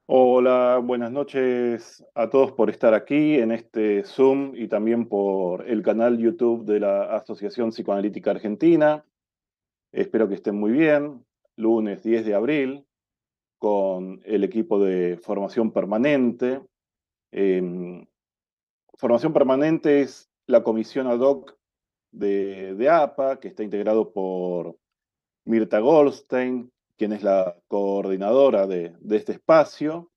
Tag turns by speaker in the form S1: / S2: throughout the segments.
S1: Hola, buenas noches a todos por estar aquí en este Zoom y también por el canal YouTube de la Asociación Psicoanalítica Argentina. Espero que estén muy bien. Lunes 10 de abril con el equipo de formación permanente. Em, Formación permanente es la comisión ad hoc de APA, que está integrado por Mirta Goldstein, quien es la coordinadora de este espacio,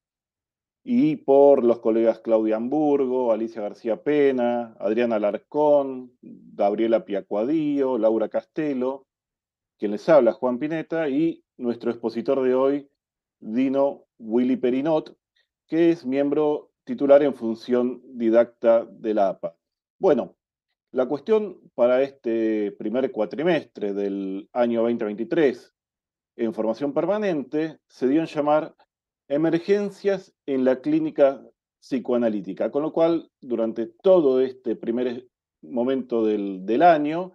S1: y por los colegas Claudia Hamburgo, Alicia García Pena, Adriana Alarcón, Gabriela Piacuadío, Laura Castelo, quien les habla, Juan Pineta, y nuestro expositor de hoy, Dino Willy Perinot, que es miembro titular en función didacta de la APA. Bueno, la cuestión para este primer cuatrimestre del año 2023 en formación permanente se dio en llamar emergencias en la clínica psicoanalítica, con lo cual durante todo este primer momento del año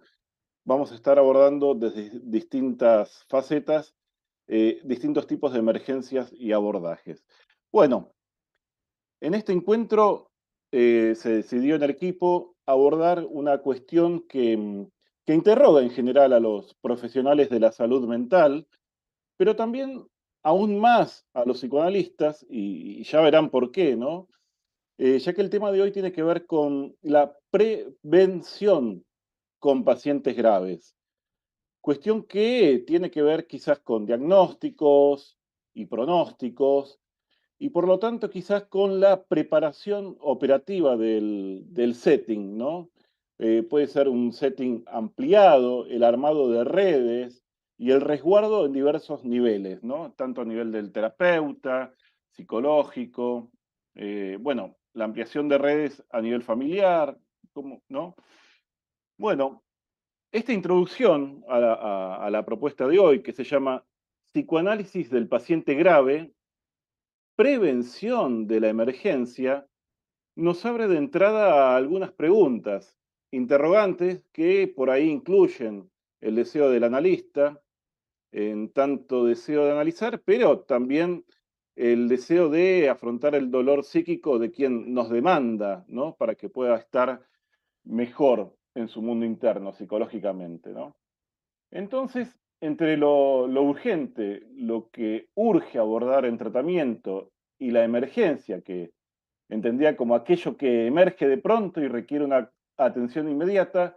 S1: vamos a estar abordando desde distintas facetas, distintos tipos de emergencias y abordajes. Bueno, en este encuentro se decidió en el equipo abordar una cuestión que interroga en general a los profesionales de la salud mental, pero también aún más a los psicoanalistas, y ya verán por qué, ¿no? Ya que el tema de hoy tiene que ver con la prevención con pacientes graves. Cuestión que tiene que ver quizás con diagnósticos y pronósticos, y por lo tanto quizás con la preparación operativa del setting, ¿no? Puede ser un setting ampliado, el armado de redes y el resguardo en diversos niveles, ¿no? Tanto a nivel del terapeuta, psicológico, bueno, la ampliación de redes a nivel familiar, ¿no? Bueno, esta introducción a la propuesta de hoy, que se llama Psicoanálisis del paciente grave, prevención de la emergencia, nos abre de entrada a algunas preguntas, interrogantes que por ahí incluyen el deseo del analista, en tanto deseo de analizar, pero también el deseo de afrontar el dolor psíquico de quien nos demanda, ¿no? Para que pueda estar mejor en su mundo interno psicológicamente, ¿no? Entonces, entre lo urgente, lo que urge abordar en tratamiento y la emergencia, que entendía como aquello que emerge de pronto y requiere una atención inmediata,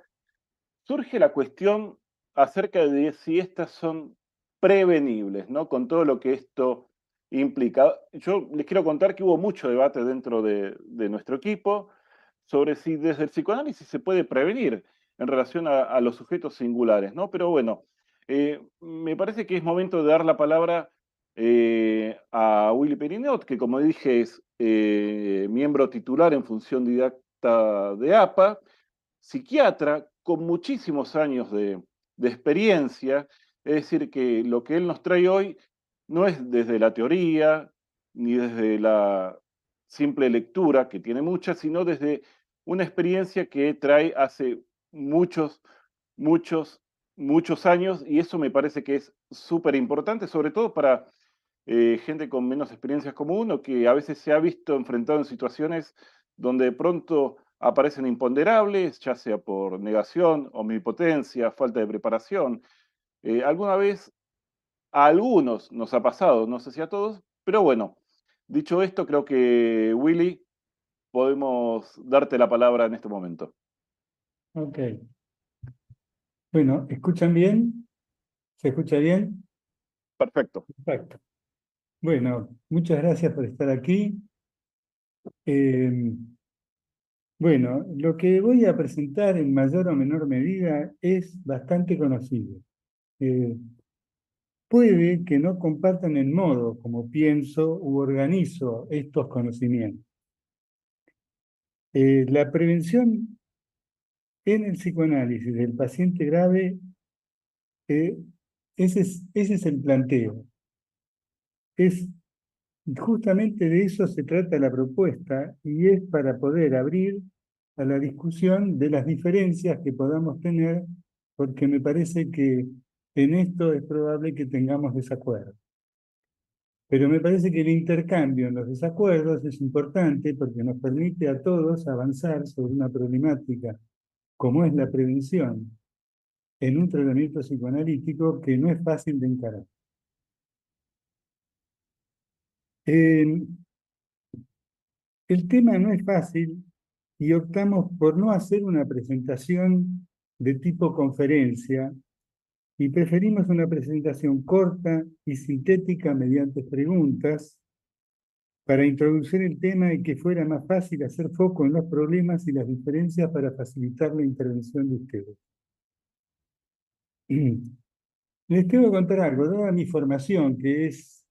S1: surge la cuestión acerca de si estas son prevenibles, ¿no? Con todo lo que esto implica. Yo les quiero contar que hubo mucho debate dentro de nuestro equipo sobre si desde el psicoanálisis se puede prevenir en relación a los sujetos singulares, ¿no? Pero bueno, me parece que es momento de dar la palabra a Willy Perinot, que como dije es miembro titular en función didacta de APA, psiquiatra con muchísimos años de experiencia, es decir, que lo que él nos trae hoy no es desde la teoría, ni desde la simple lectura, que tiene mucha, sino desde una experiencia que trae hace muchos, muchos, muchos años, y eso me parece que es súper importante, sobre todo para gente con menos experiencias como uno, que a veces se ha visto enfrentado en situaciones donde de pronto aparecen imponderables, ya sea por negación, omnipotencia, falta de preparación. Alguna vez a algunos nos ha pasado, no sé si a todos, pero bueno, dicho esto, creo que Willy, podemos darte la palabra en este momento.
S2: Ok. Bueno, ¿escuchan bien? ¿Se escucha bien?
S1: Perfecto.
S2: Perfecto. Bueno, muchas gracias por estar aquí. Eh, bueno, lo que voy a presentar en mayor o menor medida es bastante conocido. Eh, Puede que no compartan el modo como pienso u organizo estos conocimientos. La prevención en el psicoanálisis del paciente grave, eh, ese es el planteo. Es Justamente de eso se trata la propuesta y es para poder abrir a la discusión de las diferencias que podamos tener, porque me parece que en esto es probable que tengamos desacuerdo. Pero me parece que el intercambio en los desacuerdos es importante porque nos permite a todos avanzar sobre una problemática como es la prevención en un tratamiento psicoanalítico que no es fácil de encarar. Eh, el tema no es fácil y optamos por no hacer una presentación de tipo conferencia y preferimos una presentación corta y sintética mediante preguntas para introducir el tema y que fuera más fácil hacer foco en los problemas y las diferencias para facilitar la intervención de ustedes. Les tengo que contar algo, dada mi formación, que es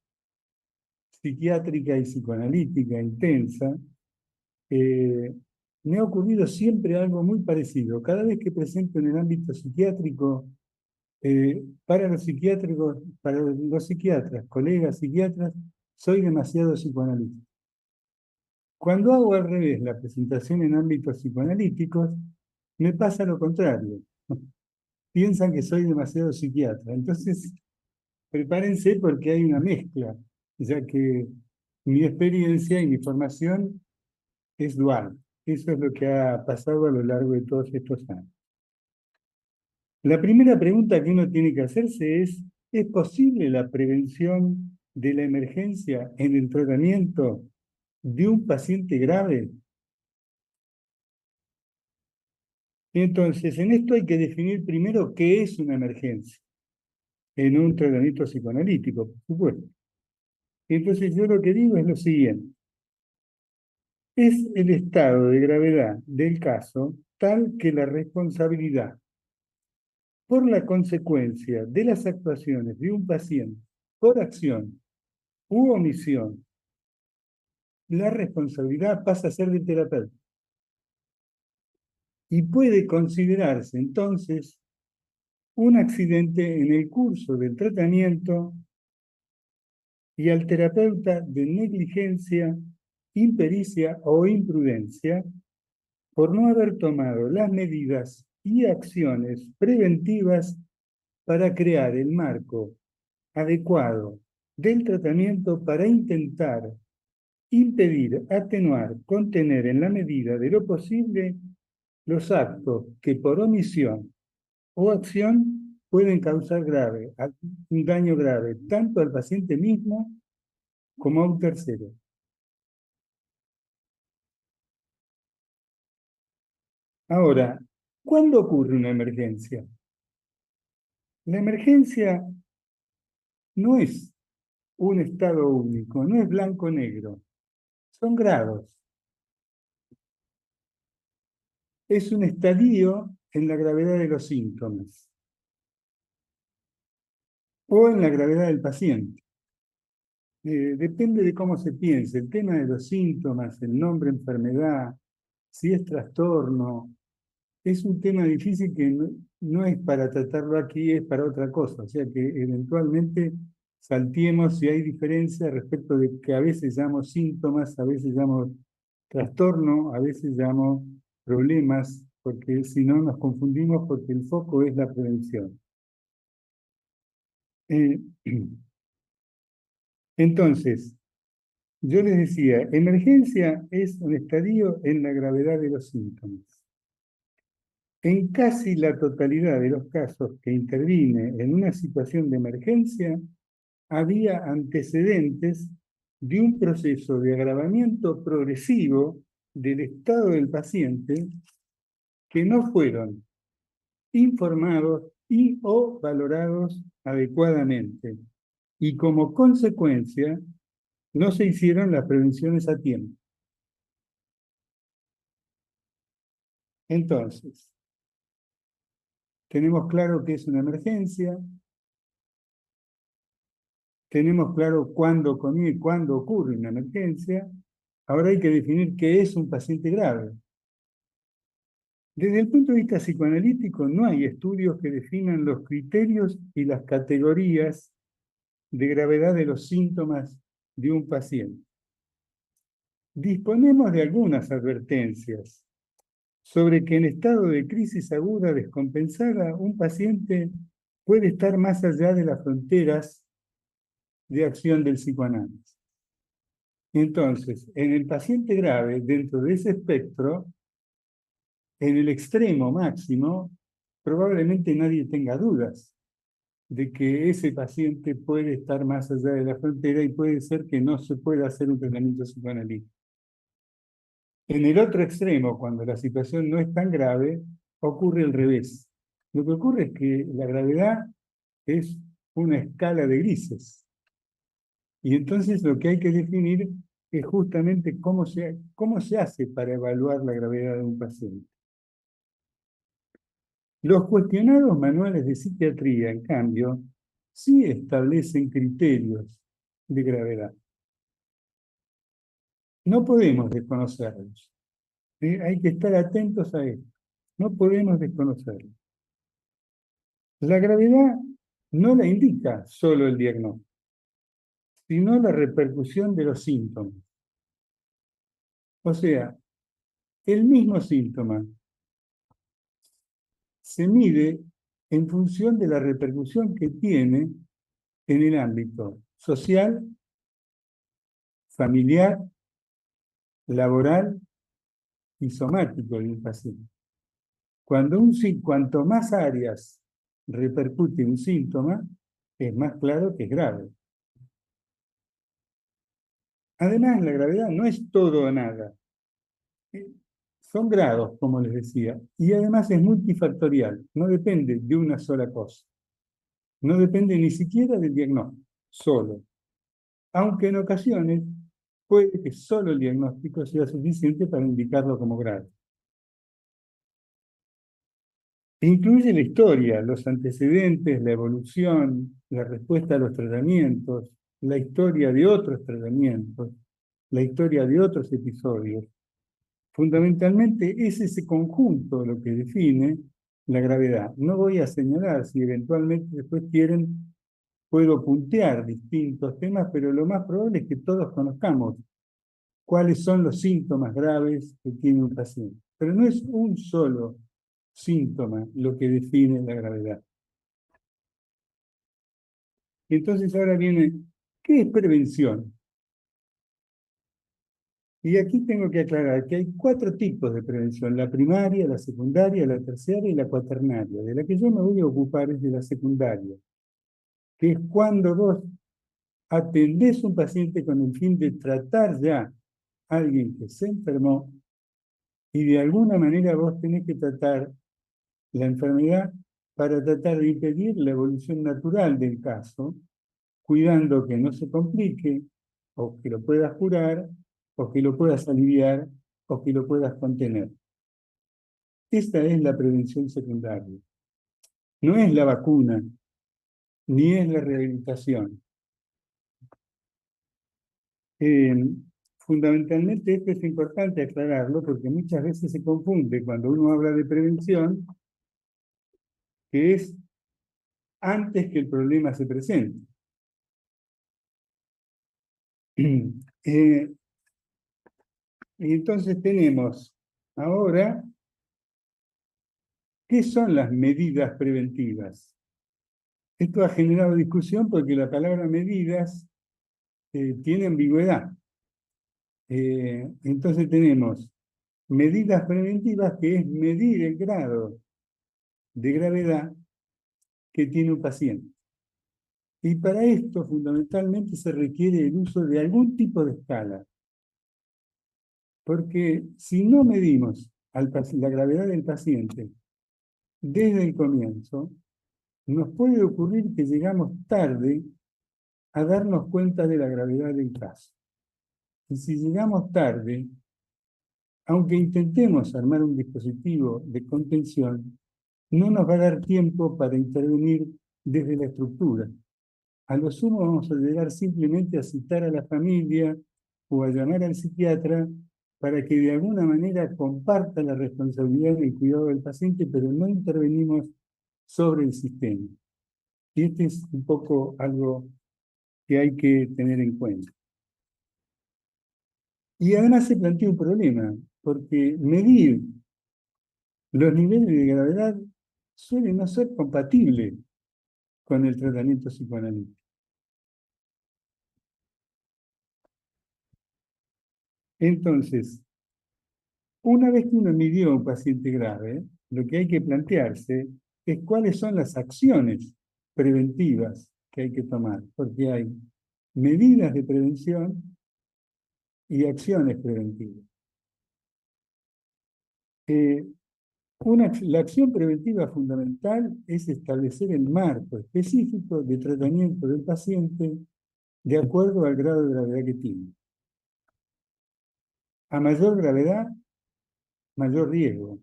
S2: psiquiátrica y psicoanalítica intensa, eh, me ha ocurrido siempre algo muy parecido. Cada vez que presento en el ámbito psiquiátrico, para los psiquiatras, colegas psiquiatras, soy demasiado psicoanalista. Cuando hago al revés la presentación en ámbitos psicoanalíticos, me pasa lo contrario. Piensan que soy demasiado psiquiatra. Entonces, prepárense porque hay una mezcla, ya que mi experiencia y mi formación es dual. Eso es lo que ha pasado a lo largo de todos estos años. La primera pregunta que uno tiene que hacerse ¿es posible la prevención de la emergencia en el tratamiento de un paciente grave? Entonces, en esto hay que definir primero qué es una emergencia en un tratamiento psicoanalítico, por supuesto. Entonces, yo lo que digo es lo siguiente. Es el estado de gravedad del caso tal que la responsabilidad por la consecuencia de las actuaciones de un paciente por acción u omisión, la responsabilidad pasa a ser del terapeuta. Y puede considerarse entonces un accidente en el curso del tratamiento y al terapeuta de negligencia, impericia o imprudencia por no haber tomado las medidas y acciones preventivas para crear el marco adecuado del tratamiento para intentar impedir, atenuar, contener en la medida de lo posible los actos que por omisión o acción pueden causar un daño grave tanto al paciente mismo como a un tercero. Ahora, ¿cuándo ocurre una emergencia? La emergencia no es un estado único, no es blanco-negro, son grados. Es un estadio en la gravedad de los síntomas o en la gravedad del paciente. Depende de cómo se piense. El tema de los síntomas, el nombre enfermedad, si es trastorno, es un tema difícil que no es para tratarlo aquí, es para otra cosa. O sea que eventualmente salteemos si hay diferencia respecto de que a veces llamo síntomas, a veces llamo trastorno, a veces llamo problemas, porque si no nos confundimos porque el foco es la prevención. Eh, entonces, yo les decía, emergencia es un estadio en la gravedad de los síntomas. En casi la totalidad de los casos que intervine en una situación de emergencia, había antecedentes de un proceso de agravamiento progresivo del estado del paciente que no fueron informados y o valorados adecuadamente. Y como consecuencia, no se hicieron las prevenciones a tiempo. Entonces, tenemos claro que es una emergencia, tenemos claro cuándo ocurre una emergencia, ahora hay que definir qué es un paciente grave. Desde el punto de vista psicoanalítico, no hay estudios que definan los criterios y las categorías de gravedad de los síntomas de un paciente. Disponemos de algunas advertencias sobre que en estado de crisis aguda descompensada, un paciente puede estar más allá de las fronteras de acción del psicoanálisis. Entonces, en el paciente grave, dentro de ese espectro, en el extremo máximo, probablemente nadie tenga dudas de que ese paciente puede estar más allá de la frontera y puede ser que no se pueda hacer un tratamiento psicoanalítico. En el otro extremo, cuando la situación no es tan grave, ocurre el revés. Lo que ocurre es que la gravedad es una escala de grises. Y entonces lo que hay que definir es justamente cómo se hace para evaluar la gravedad de un paciente. Los cuestionarios manuales de psiquiatría, en cambio, sí establecen criterios de gravedad. No podemos desconocerlos. ¿Sí? Hay que estar atentos a esto. No podemos desconocerlos. La gravedad no la indica solo el diagnóstico, sino la repercusión de los síntomas. O sea, el mismo síntoma se mide en función de la repercusión que tiene en el ámbito social, familiar, laboral y somático del paciente. Cuanto más áreas repercute un síntoma, es más claro que es grave. Además, la gravedad no es todo o nada. Son grados, como les decía, y además es multifactorial, no depende de una sola cosa. No depende ni siquiera del diagnóstico, solo. Aunque en ocasiones puede que solo el diagnóstico sea suficiente para indicarlo como grave. Incluye la historia, los antecedentes, la evolución, la respuesta a los tratamientos, la historia de otros tratamientos, la historia de otros episodios. Fundamentalmente es ese conjunto lo que define la gravedad. No voy a señalar, si eventualmente después quieren, puedo puntear distintos temas, pero lo más probable es que todos conozcamos cuáles son los síntomas graves que tiene un paciente. Pero no es un solo síntoma lo que define la gravedad. Entonces ahora viene, ¿qué es prevención? Y aquí tengo que aclarar que hay 4 tipos de prevención: la primaria, la secundaria, la terciaria y la cuaternaria. De la que yo me voy a ocupar es de la secundaria, que es cuando vos atendés a un paciente con el fin de tratar ya a alguien que se enfermó y de alguna manera vos tenés que tratar la enfermedad para tratar de impedir la evolución natural del caso, cuidando que no se complique, o que lo puedas curar, o que lo puedas aliviar, o que lo puedas contener. Esta es la prevención secundaria. No es la vacuna, ni es la rehabilitación. Eh, Fundamentalmente esto es importante aclararlo porque muchas veces se confunde cuando uno habla de prevención, que es antes que el problema se presente. Y entonces tenemos ahora, ¿qué son las medidas preventivas? Esto ha generado discusión porque la palabra medidas tiene ambigüedad. Entonces tenemos medidas preventivas, que es medir el grado de gravedad que tiene un paciente. Y para esto fundamentalmente se requiere el uso de algún tipo de escala. Porque si no medimos la gravedad del paciente desde el comienzo, nos puede ocurrir que llegamos tarde a darnos cuenta de la gravedad del caso. Y si llegamos tarde, aunque intentemos armar un dispositivo de contención, no nos va a dar tiempo para intervenir desde la estructura. A lo sumo vamos a llegar simplemente a citar a la familia o a llamar al psiquiatra para que de alguna manera comparta la responsabilidad del cuidado del paciente, pero no intervenimos sobre el sistema. Y este es un poco algo que hay que tener en cuenta. Y además se plantea un problema, porque medir los niveles de gravedad suele no ser compatible con el tratamiento psicoanalítico. Entonces, una vez que uno midió a un paciente grave, lo que hay que plantearse es cuáles son las acciones preventivas que hay que tomar, porque hay medidas de prevención y acciones preventivas. Eh, la acción preventiva fundamental es establecer el marco específico de tratamiento del paciente de acuerdo al grado de gravedad que tiene. A mayor gravedad, mayor riesgo.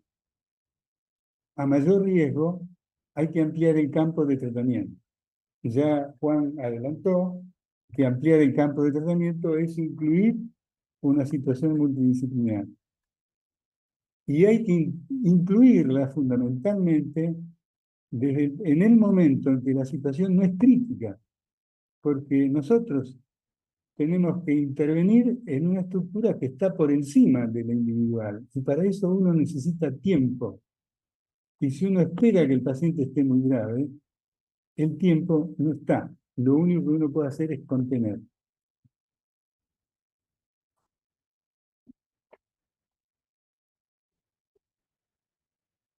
S2: A mayor riesgo, hay que ampliar el campo de tratamiento. Ya Juan adelantó que ampliar el campo de tratamiento es incluir una situación multidisciplinar. Y hay que incluirla fundamentalmente en el momento en que la situación no es crítica, porque nosotros tenemos que intervenir en una estructura que está por encima de la individual, y para eso uno necesita tiempo. Y si uno espera que el paciente esté muy grave, el tiempo no está. Lo único que uno puede hacer es contener.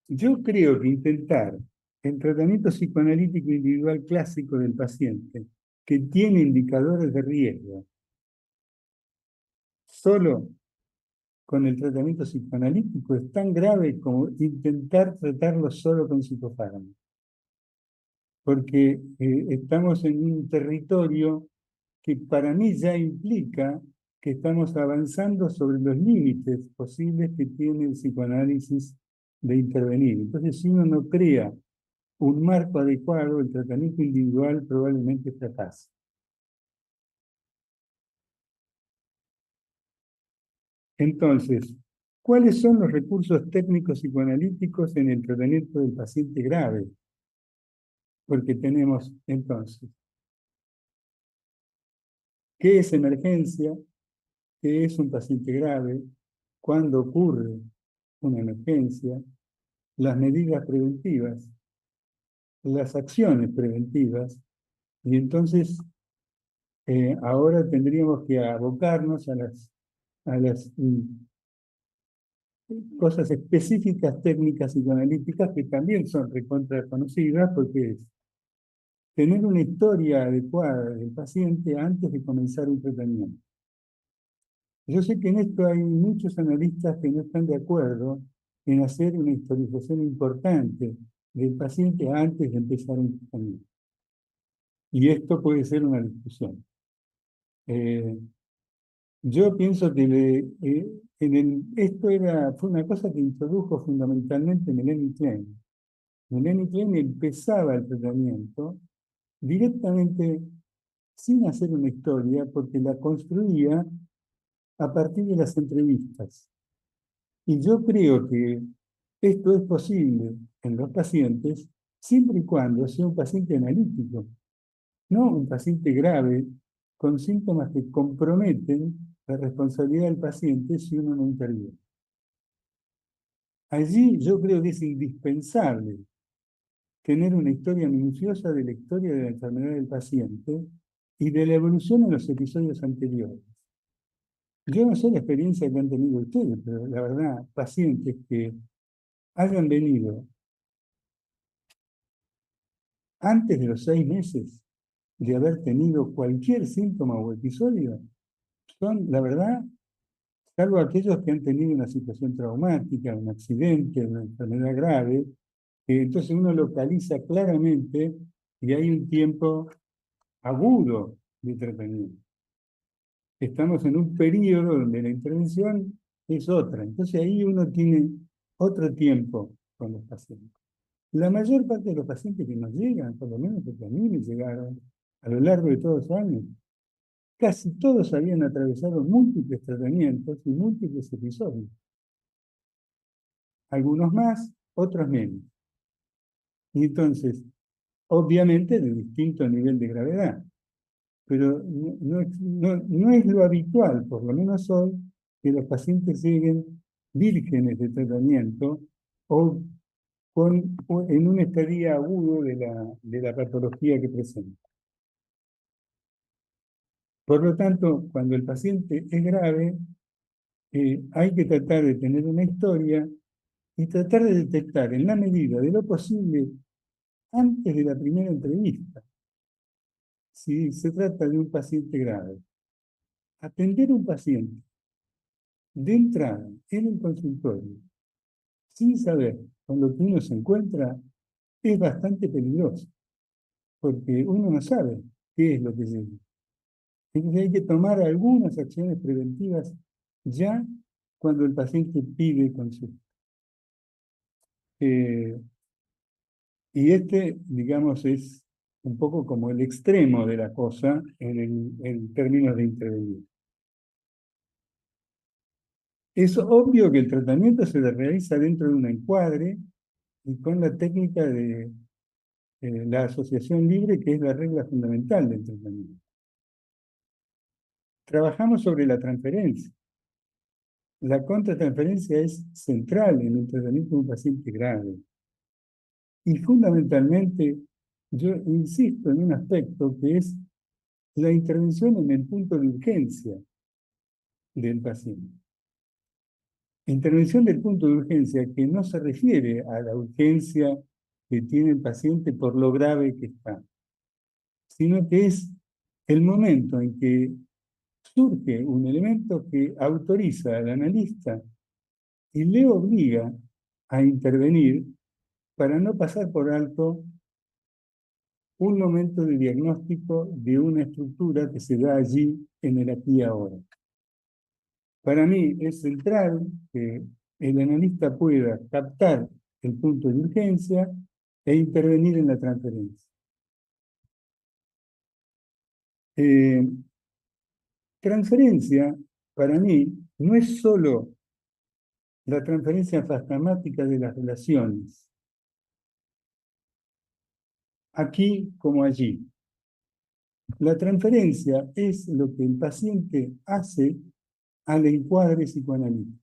S2: Yo creo que intentar el tratamiento psicoanalítico individual clásico del paciente, que tiene indicadores de riesgo, solo con el tratamiento psicoanalítico es tan grave como intentar tratarlo solo con psicofármacos. Porque estamos en un territorio que para mí ya implica que estamos avanzando sobre los límites posibles que tiene el psicoanálisis de intervenir. Entonces, si uno no crea un marco adecuado, el tratamiento individual probablemente fracase. Entonces, ¿cuáles son los recursos técnicos psicoanalíticos en el tratamiento del paciente grave? Porque tenemos entonces, ¿qué es emergencia? ¿Qué es un paciente grave? ¿Cuándo ocurre una emergencia? Las medidas preventivas, las acciones preventivas, y entonces ahora tendríamos que abocarnos a las cosas específicas técnicas psicoanalíticas que también son recontra conocidas, porque es tener una historia adecuada del paciente antes de comenzar un tratamiento. Yo sé que en esto hay muchos analistas que no están de acuerdo en hacer una historización importante del paciente antes de empezar un tratamiento. Y esto puede ser una discusión. Eh, yo pienso que esto fue una cosa que introdujo fundamentalmente Melanie Klein. Melanie Klein empezaba el tratamiento directamente sin hacer una historia, porque la construía a partir de las entrevistas. Y yo creo que esto es posible en los pacientes siempre y cuando sea un paciente analítico, no un paciente grave con síntomas que comprometen la responsabilidad del paciente si uno no interviene. Allí yo creo que es indispensable tener una historia minuciosa de la historia de la enfermedad del paciente y de la evolución en los episodios anteriores. Yo no sé la experiencia que han tenido ustedes, pero la verdad, pacientes que hayan venido antes de los 6 meses de haber tenido cualquier síntoma o episodio, son, la verdad, salvo aquellos que han tenido una situación traumática, un accidente, una enfermedad grave, que entonces uno localiza claramente y hay un tiempo agudo de tratamiento. Estamos en un periodo donde la intervención es otra, entonces ahí uno tiene otro tiempo con los pacientes. La mayor parte de los pacientes que nos llegan, por lo menos que a mí me llegaron a lo largo de todos los años, casi todos habían atravesado múltiples tratamientos y múltiples episodios. Algunos más, otros menos. Y entonces, obviamente de distinto nivel de gravedad. Pero no es lo habitual, por lo menos hoy, que los pacientes lleguen vírgenes de tratamiento o en un estadio agudo de la patología que presenta. Por lo tanto, cuando el paciente es grave, hay que tratar de tener una historia y tratar de detectar en la medida de lo posible antes de la primera entrevista si se trata de un paciente grave. Atender a un paciente de entrada en el consultorio sin saber con lo que uno se encuentra es bastante peligroso, porque uno no sabe qué es lo que llega. Entonces hay que tomar algunas acciones preventivas ya cuando el paciente pide consulta. Eh, y digamos, es un poco como el extremo de la cosa en términos de intervenir. Es obvio que el tratamiento se realiza dentro de un encuadre y con la técnica de la asociación libre, que es la regla fundamental del tratamiento. Trabajamos sobre la transferencia. La contratransferencia es central en el tratamiento de un paciente grave. Y fundamentalmente, yo insisto en un aspecto que es la intervención en el punto de urgencia del paciente. Intervención del punto de urgencia que no se refiere a la urgencia que tiene el paciente por lo grave que está, sino que es el momento en que surge un elemento que autoriza al analista y le obliga a intervenir para no pasar por alto un momento de diagnóstico de una estructura que se da allí en el aquí y ahora. Para mí es central que el analista pueda captar el punto de urgencia e intervenir en la transferencia. Eh, Transferencia, para mí, no es solo la transferencia plasmática de las relaciones, aquí como allí. La transferencia es lo que el paciente hace al encuadre psicoanalítico.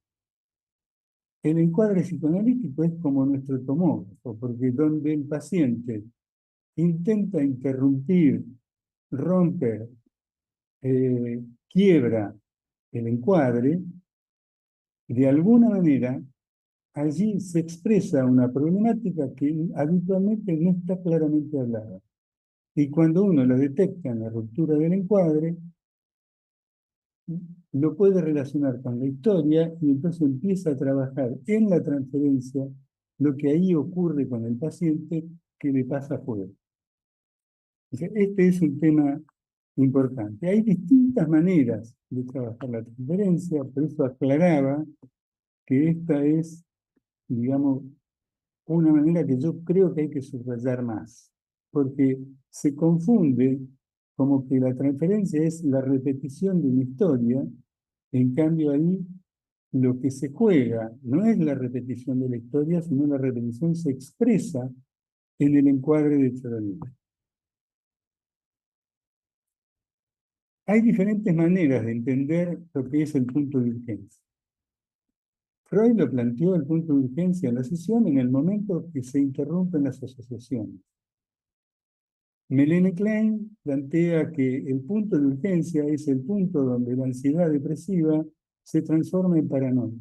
S2: El encuadre psicoanalítico es como nuestro tomógrafo, porque donde el paciente intenta interrumpir, romper, quiebra el encuadre, de alguna manera allí se expresa una problemática que habitualmente no está claramente hablada. Y cuando uno lo detecta en la ruptura del encuadre, lo puede relacionar con la historia y entonces empieza a trabajar en la transferencia lo que ahí ocurre con el paciente que le pasa afuera. Este es un tema importante. Hay distintas maneras de trabajar la transferencia, por eso aclaraba que esta es, digamos, una manera que yo creo que hay que subrayar más, porque se confunde como que la transferencia es la repetición de una historia, en cambio ahí lo que se juega no es la repetición de la historia, sino la repetición se expresa en el encuadre de Choroní. Hay diferentes maneras de entender lo que es el punto de urgencia. Freud lo planteó el punto de urgencia en la sesión en el momento que se interrumpen las asociaciones. Melanie Klein plantea que el punto de urgencia es el punto donde la ansiedad depresiva se transforma en paranoia.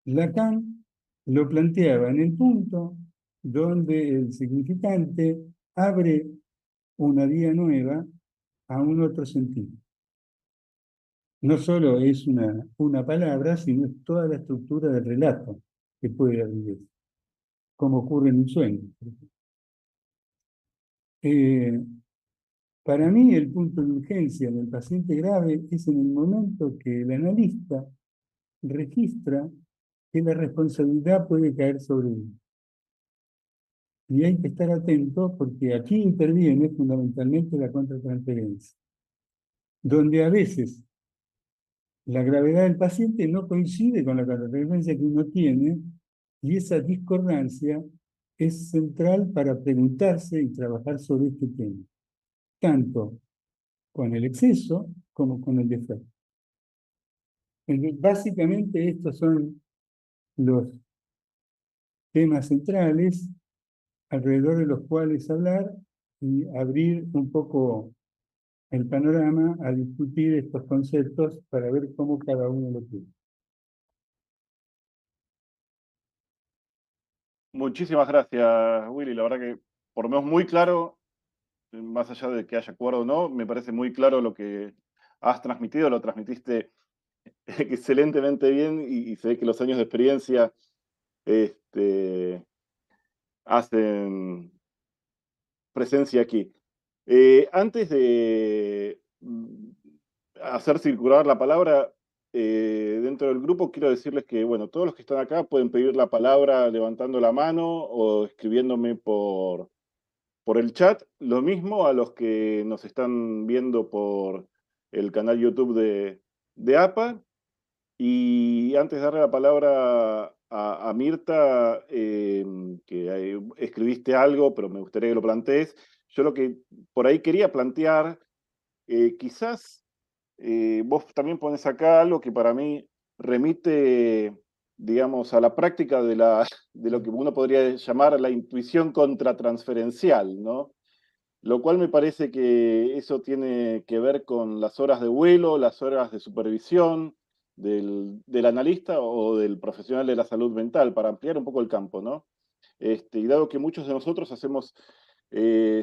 S2: Lacan lo planteaba en el punto donde el significante abre una vía nueva a un otro sentido. No solo es una palabra, sino es toda la estructura del relato que puede abrir, como ocurre en un sueño. Para mí el punto de urgencia en el paciente grave es en el momento que el analista registra que la responsabilidad puede caer sobre él. Y hay que estar atento porque aquí interviene fundamentalmente la contratransferencia, donde a veces la gravedad del paciente no coincide con la contratransferencia que uno tiene y esa discordancia es central para preguntarse y trabajar sobre este tema, tanto con el exceso como con el defecto. Entonces, básicamente estos son los temas centrales alrededor de los cuales hablar y abrir un poco el panorama a discutir estos conceptos para ver cómo cada uno lo tiene.
S1: Muchísimas gracias, Willy. La verdad que por lo menos muy claro, más allá de que haya acuerdo o no, me parece muy claro lo que has transmitido, lo transmitiste excelentemente bien y se ve que los años de experiencia este, hacen presencia aquí. Antes de hacer circular la palabra dentro del grupo, quiero decirles que, bueno, todos los que están acá pueden pedir la palabra levantando la mano o escribiéndome por el chat. Lo mismo a los que nos están viendo por el canal YouTube de APA. Y antes de darle la palabra a Mirta, que escribiste algo, pero me gustaría que lo plantees, yo lo que por ahí quería plantear, quizás vos también pones acá algo que para mí remite, digamos, a la práctica de lo que uno podría llamar la intuición contratransferencial, ¿no? Lo cual me parece que eso tiene que ver con las horas de vuelo, las horas de supervisión del analista o del profesional de la salud mental, para ampliar un poco el campo, ¿no? Y dado que muchos de nosotros hacemos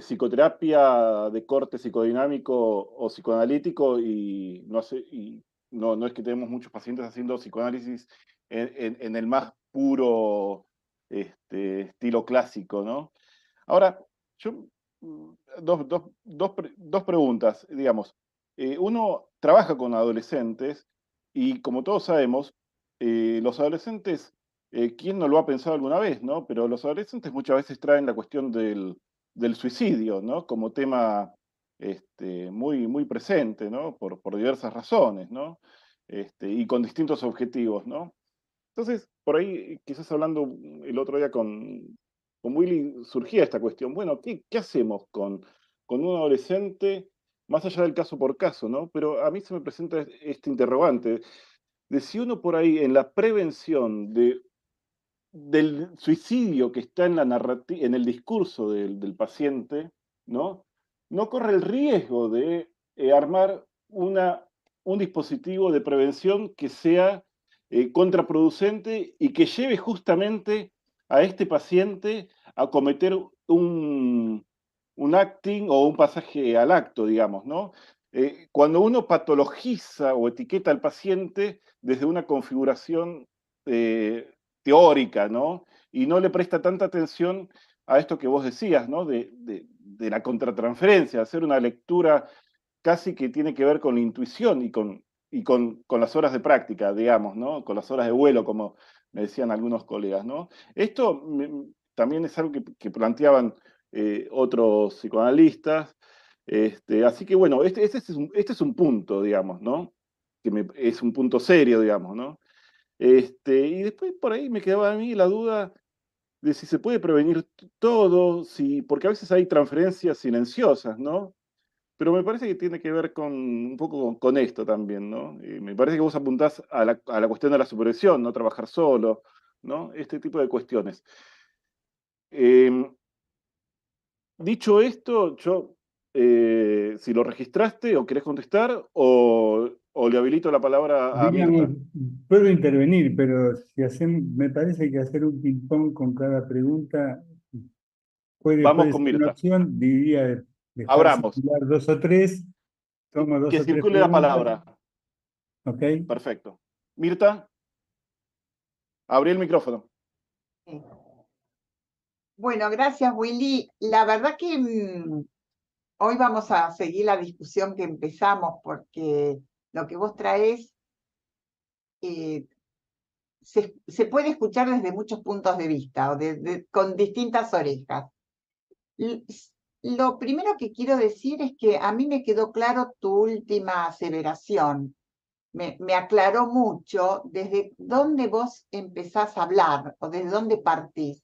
S1: psicoterapia de corte psicodinámico o psicoanalítico y no es que tenemos muchos pacientes haciendo psicoanálisis en el más puro estilo clásico, ¿no? Ahora, yo, dos preguntas, digamos. Uno trabaja con adolescentes y como todos sabemos, los adolescentes, ¿quién no lo ha pensado alguna vez, no? Pero los adolescentes muchas veces traen la cuestión del suicidio, ¿no? Como tema muy presente, ¿no? Por diversas razones, ¿no? Y con distintos objetivos, ¿no? Entonces, por ahí, quizás hablando el otro día con Willy, surgía esta cuestión. Bueno, ¿qué hacemos con un adolescente, más allá del caso por caso, ¿no? Pero a mí se me presenta este interrogante de si uno por ahí en la prevención del suicidio que está en en el discurso del paciente, ¿no? No corre el riesgo de armar un dispositivo de prevención que sea contraproducente y que lleve justamente a este paciente a cometer un acting o un pasaje al acto, digamos, ¿no? Cuando uno patologiza o etiqueta al paciente desde una configuración teórica, ¿no? Y no le presta tanta atención a esto que vos decías, ¿no? De la contratransferencia, hacer una lectura casi que tiene que ver con la intuición con las horas de práctica, digamos, ¿no? Con las horas de vuelo, como me decían algunos colegas, ¿no? Esto también es algo que planteaban otros psicoanalistas. Así que bueno, este es un punto, digamos, ¿no? Es un punto serio, digamos, ¿no? Y después por ahí me quedaba a mí la duda de si se puede prevenir todo, porque a veces hay transferencias silenciosas, ¿no? Pero me parece que tiene que ver un poco con esto también, ¿no? Me parece que vos apuntás a la cuestión de la supervisión, no trabajar solo, ¿no? Este tipo de cuestiones. Em, Dicho esto, si lo registraste o querés contestar, o le habilito la palabra a
S2: Digamos,
S1: Mirta.
S2: puedo intervenir, pero si hacemos, me parece que hacer un ping-pong con cada pregunta
S1: Vamos
S2: puede
S1: con
S2: ser una
S1: Mirta.
S2: opción, diría dejar
S1: Abramos.
S2: circular dos o tres, tomo dos
S1: Que
S2: o tres
S1: circule la
S2: preguntas,
S1: palabra.
S2: ¿ok?
S1: Perfecto. Mirta, abrí el micrófono.
S3: Sí. Bueno, gracias, Willy. La verdad que hoy vamos a seguir la discusión que empezamos porque lo que vos traes eh, se puede escuchar desde muchos puntos de vista o con distintas orejas. L- Lo primero que quiero decir es que a mí me quedó claro tu última aseveración. Me aclaró mucho desde dónde vos empezás a hablar o desde dónde partís.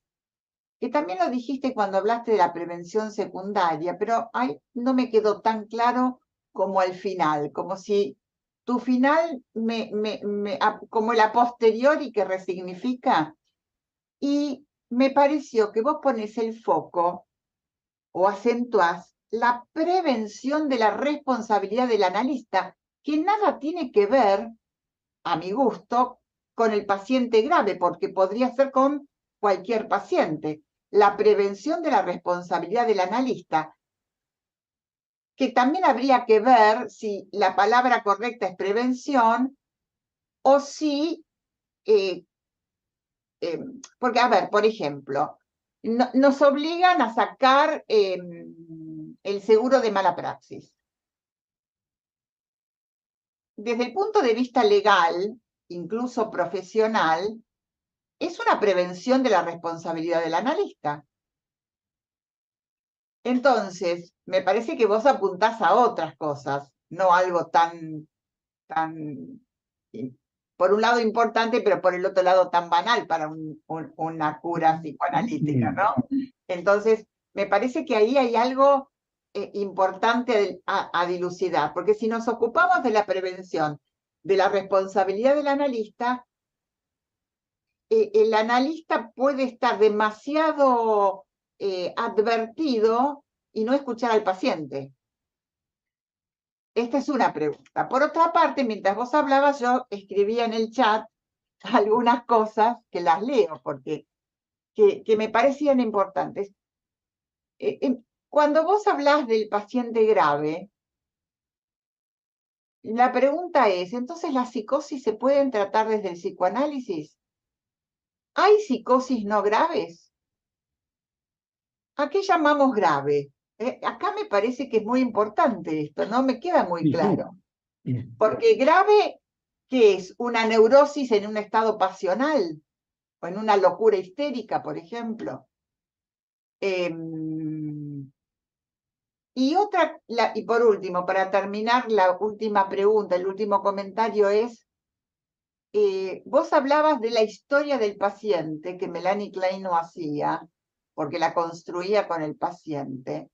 S3: Que también lo dijiste cuando hablaste de la prevención secundaria, pero ahí no me quedó tan claro como al final, como si tu final, como la posteriori que resignifica, y me pareció que vos pones el foco o acentuás la prevención de la responsabilidad del analista, que nada tiene que ver, a mi gusto, con el paciente grave, porque podría ser con cualquier paciente. La prevención de la responsabilidad del analista, que también habría que ver si la palabra correcta es prevención o si, porque, a ver, por ejemplo, nos obligan a sacar el seguro de mala praxis. Desde el punto de vista legal, incluso profesional, es una prevención de la responsabilidad del analista. Entonces, me parece que vos apuntás a otras cosas, no algo tan, por un lado importante, pero por el otro lado tan banal para una cura psicoanalítica, ¿no? Entonces, me parece que ahí hay algo importante a dilucidar, porque si nos ocupamos de la prevención, de la responsabilidad del analista, el analista puede estar demasiado advertido y no escuchar al paciente. Esta es una pregunta. Por otra parte, mientras vos hablabas, yo escribía en el chat algunas cosas que las leo, porque que me parecían importantes. Cuando vos hablás del paciente grave, la pregunta es, ¿entonces las psicosis se pueden tratar desde el psicoanálisis? ¿Hay psicosis no graves? ¿A qué llamamos grave? Acá me parece que es muy importante esto, no me queda muy claro. Porque grave, ¿qué es? ¿Una neurosis en un estado pasional? ¿O en una locura histérica, por ejemplo? Y por último, para terminar, la última pregunta, el último comentario es, vos hablabas de la historia del paciente, que Melanie Klein no hacía, porque la construía con el paciente.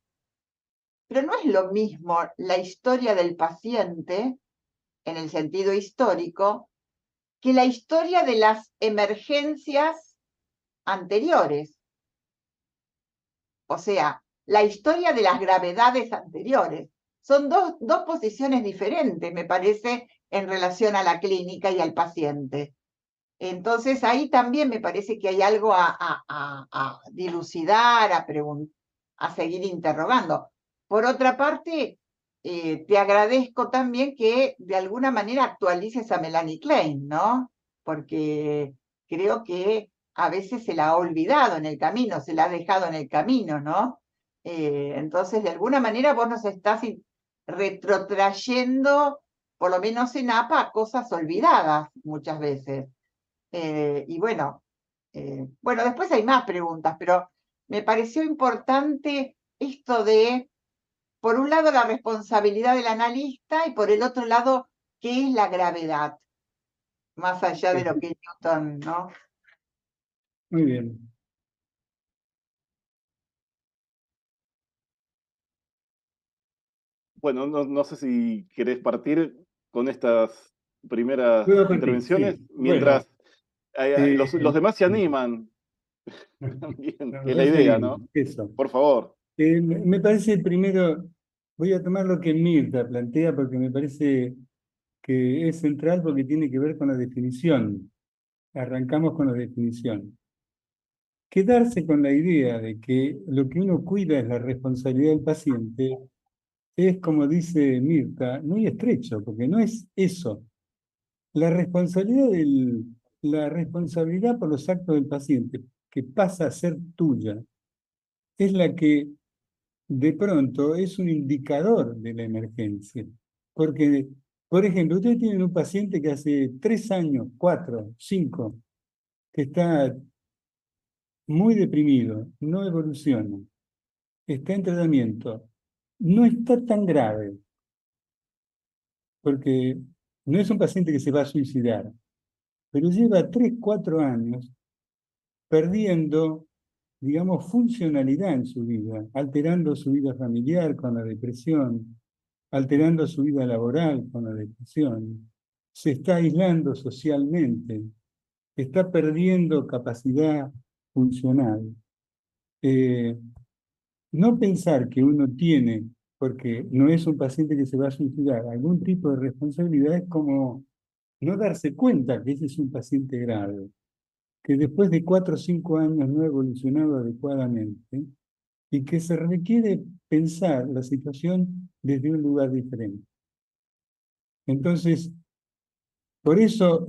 S3: Pero no es lo mismo la historia del paciente, en el sentido histórico, que la historia de las emergencias anteriores. O sea, la historia de las gravedades anteriores. Son dos posiciones diferentes, me parece, en relación a la clínica y al paciente. Entonces, ahí también me parece que hay algo a dilucidar, a seguir interrogando. Por otra parte, te agradezco también que de alguna manera actualices a Melanie Klein, ¿no? Porque creo que a veces se la ha olvidado en el camino, se la ha dejado en el camino, ¿no? Entonces, de alguna manera vos nos estás retrotrayendo, por lo menos en APA, cosas olvidadas muchas veces. Y bueno, después hay más preguntas, pero me pareció importante esto de, por un lado, la responsabilidad del analista y por el otro lado, ¿qué es la gravedad? Más allá de lo que Newton, ¿no?
S2: Muy bien.
S1: Bueno, no sé si querés partir con estas primeras
S2: Puedo partir,
S1: intervenciones,
S2: sí.
S1: mientras
S2: Bueno,
S1: los demás se animan también, que es la
S2: no sé
S1: idea, ¿no?
S2: bien, eso.
S1: Por favor.
S2: Me parece primero, voy a tomar lo que Mirta plantea porque me parece que es central porque tiene que ver con la definición. Arrancamos con la definición. Quedarse con la idea de que lo que uno cuida es la responsabilidad del paciente es, como dice Mirta, muy estrecho, porque no es eso. La la responsabilidad por los actos del paciente, que pasa a ser tuya, es la que de pronto es un indicador de la emergencia. Porque, por ejemplo, ustedes tienen un paciente que hace 3 años, 4, 5, que está muy deprimido, no evoluciona, está en tratamiento, no está tan grave, porque no es un paciente que se va a suicidar, pero lleva 3, 4 años perdiendo, digamos, funcionalidad en su vida, alterando su vida familiar con la depresión, alterando su vida laboral con la depresión, se está aislando socialmente, está perdiendo capacidad funcional. no pensar que uno tiene, porque no es un paciente que se va a suicidar, algún tipo de responsabilidad es como no darse cuenta que ese es un paciente grave, que después de 4 o 5 años no ha evolucionado adecuadamente y que se requiere pensar la situación desde un lugar diferente. Entonces, por eso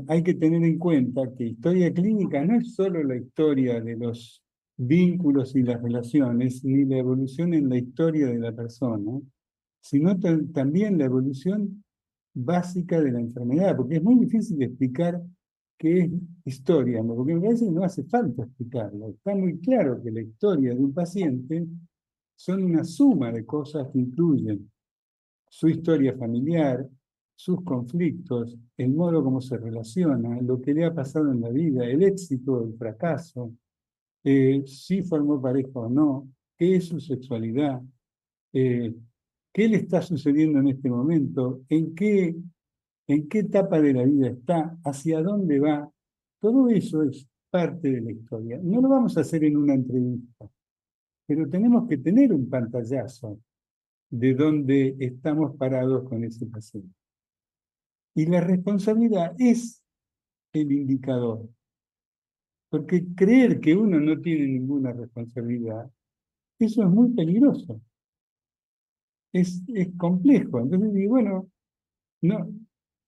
S2: hay que tener en cuenta que historia clínica no es solo la historia de los vínculos y las relaciones, ni la evolución en la historia de la persona, sino también la evolución básica de la enfermedad, porque es muy difícil explicar qué es historia, ¿no? Porque me parece que no hace falta explicarlo. Está muy claro que la historia de un paciente son una suma de cosas que incluyen su historia familiar, sus conflictos, el modo como se relaciona, lo que le ha pasado en la vida, el éxito, el fracaso, si formó pareja o no, qué es su sexualidad, eh, qué le está sucediendo en este momento, en qué etapa de la vida está, hacia dónde va. Todo eso es parte de la historia. No lo vamos a hacer en una entrevista, pero tenemos que tener un pantallazo de dónde estamos parados con ese paciente. Y la responsabilidad es el indicador, porque creer que uno no tiene ninguna responsabilidad, eso es muy peligroso, es complejo. Entonces digo, bueno, no,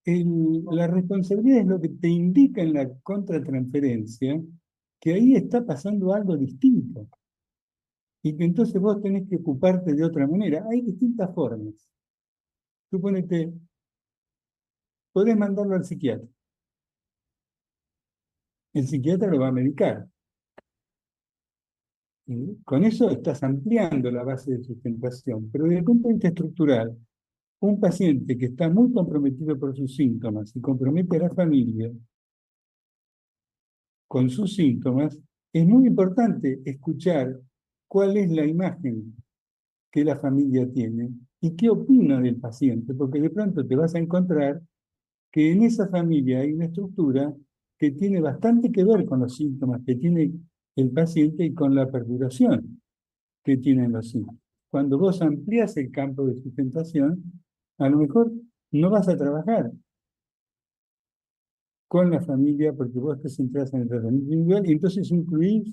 S2: la responsabilidad es lo que te indica en la contratransferencia que ahí está pasando algo distinto y que entonces vos tenés que ocuparte de otra manera. Hay distintas formas. Suponete, podés mandarlo al psiquiatra. El psiquiatra lo va a medicar. Con eso estás ampliando la base de sustentación, pero desde el punto de vista estructural, un paciente que está muy comprometido por sus síntomas y compromete a la familia con sus síntomas, es muy importante escuchar cuál es la imagen que la familia tiene y qué opina del paciente, porque de pronto te vas a encontrar que en esa familia hay una estructura que tiene bastante que ver con los síntomas que tiene el paciente y con la perduración que tienen los síntomas. Cuando vos amplías el campo de sustentación, a lo mejor no vas a trabajar con la familia porque vos te centrás en el tratamiento individual y entonces incluís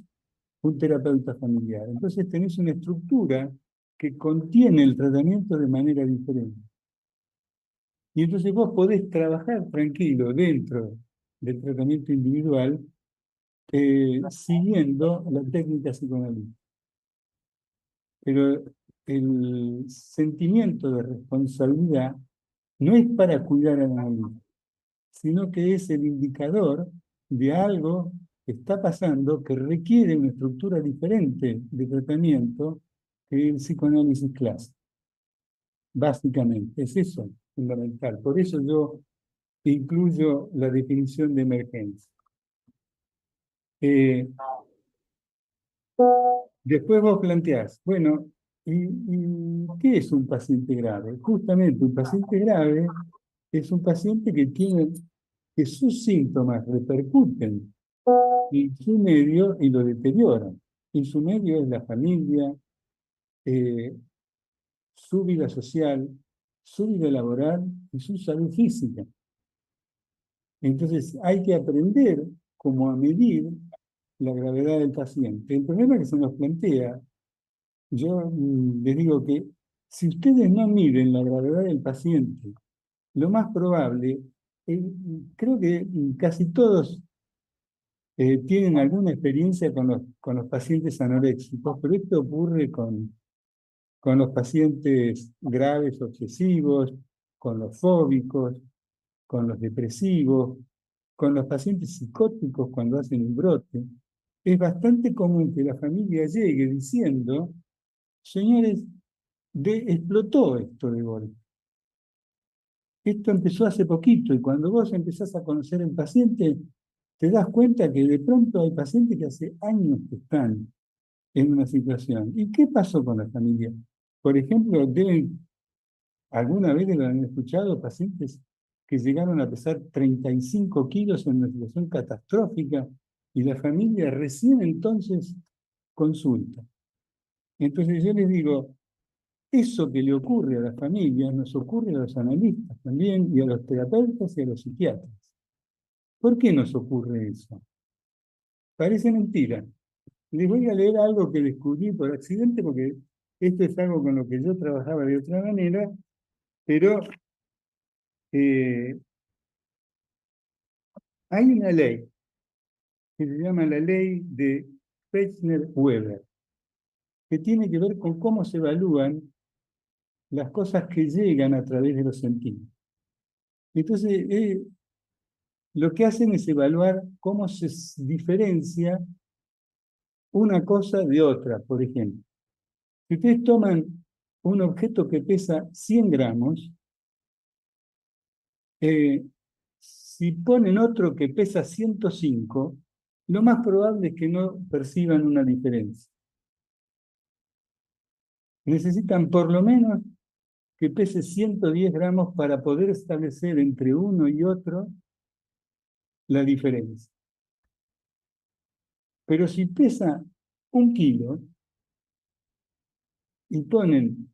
S2: un terapeuta familiar. Entonces tenés una estructura que contiene el tratamiento de manera diferente. Y entonces vos podés trabajar tranquilo dentro del tratamiento individual siguiendo la técnica psicoanalítica. Pero el sentimiento de responsabilidad no es para cuidar al analista, sino que es el indicador de algo que está pasando que requiere una estructura diferente de tratamiento que el psicoanálisis clásico. Básicamente, es eso, fundamental. Por eso yo incluyo la definición de emergencia. Después vos planteás, bueno, ¿y qué es un paciente grave? Justamente un paciente grave es un paciente que tiene que sus síntomas repercuten en su medio y lo deterioran. Y su medio es la familia, su vida social, su vida laboral y su salud física. Entonces hay que aprender cómo a medir la gravedad del paciente. El problema que se nos plantea, yo les digo que si ustedes no miden la gravedad del paciente, lo más probable, creo que casi todos tienen alguna experiencia con los pacientes anoréxicos, pero esto ocurre con los pacientes graves obsesivos, con los fóbicos, con los depresivos, con los pacientes psicóticos cuando hacen un brote. Es bastante común que la familia llegue diciendo, señores, explotó esto de golpe. Esto empezó hace poquito y cuando vos empezás a conocer al paciente, te das cuenta que de pronto hay pacientes que hace años que están en una situación. ¿Y qué pasó con la familia? Por ejemplo, alguna vez lo han escuchado pacientes que llegaron a pesar 35 kilos en una situación catastrófica y la familia recién entonces consulta. Entonces yo les digo, eso que le ocurre a las familias nos ocurre a los analistas también, y a los terapeutas y a los psiquiatras. ¿Por qué nos ocurre eso? Parece mentira. Les voy a leer algo que descubrí por accidente, porque esto es algo con lo que yo trabajaba de otra manera, pero hay una ley que se llama la ley de Fechner-Weber, que tiene que ver con cómo se evalúan las cosas que llegan a través de los sentidos. Entonces, lo que hacen es evaluar cómo se diferencia una cosa de otra. Por ejemplo, si ustedes toman un objeto que pesa 100 gramos, si ponen otro que pesa 105, lo más probable es que no perciban una diferencia. Necesitan por lo menos que pese 110 gramos para poder establecer entre uno y otro la diferencia. Pero si pesa 1 kilo y ponen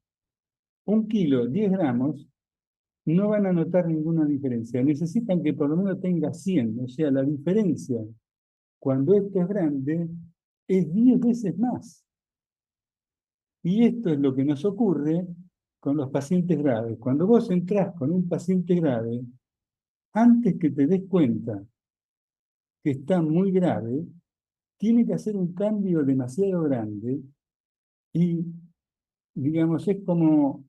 S2: 1 kilo 10 gramos, no van a notar ninguna diferencia. Necesitan que por lo menos tenga 100, o sea, la diferencia cuando esto es grande es 10 veces más. Y esto es lo que nos ocurre con los pacientes graves. Cuando vos entrás con un paciente grave, antes que te des cuenta que está muy grave, tiene que hacer un cambio demasiado grande y, digamos, es como,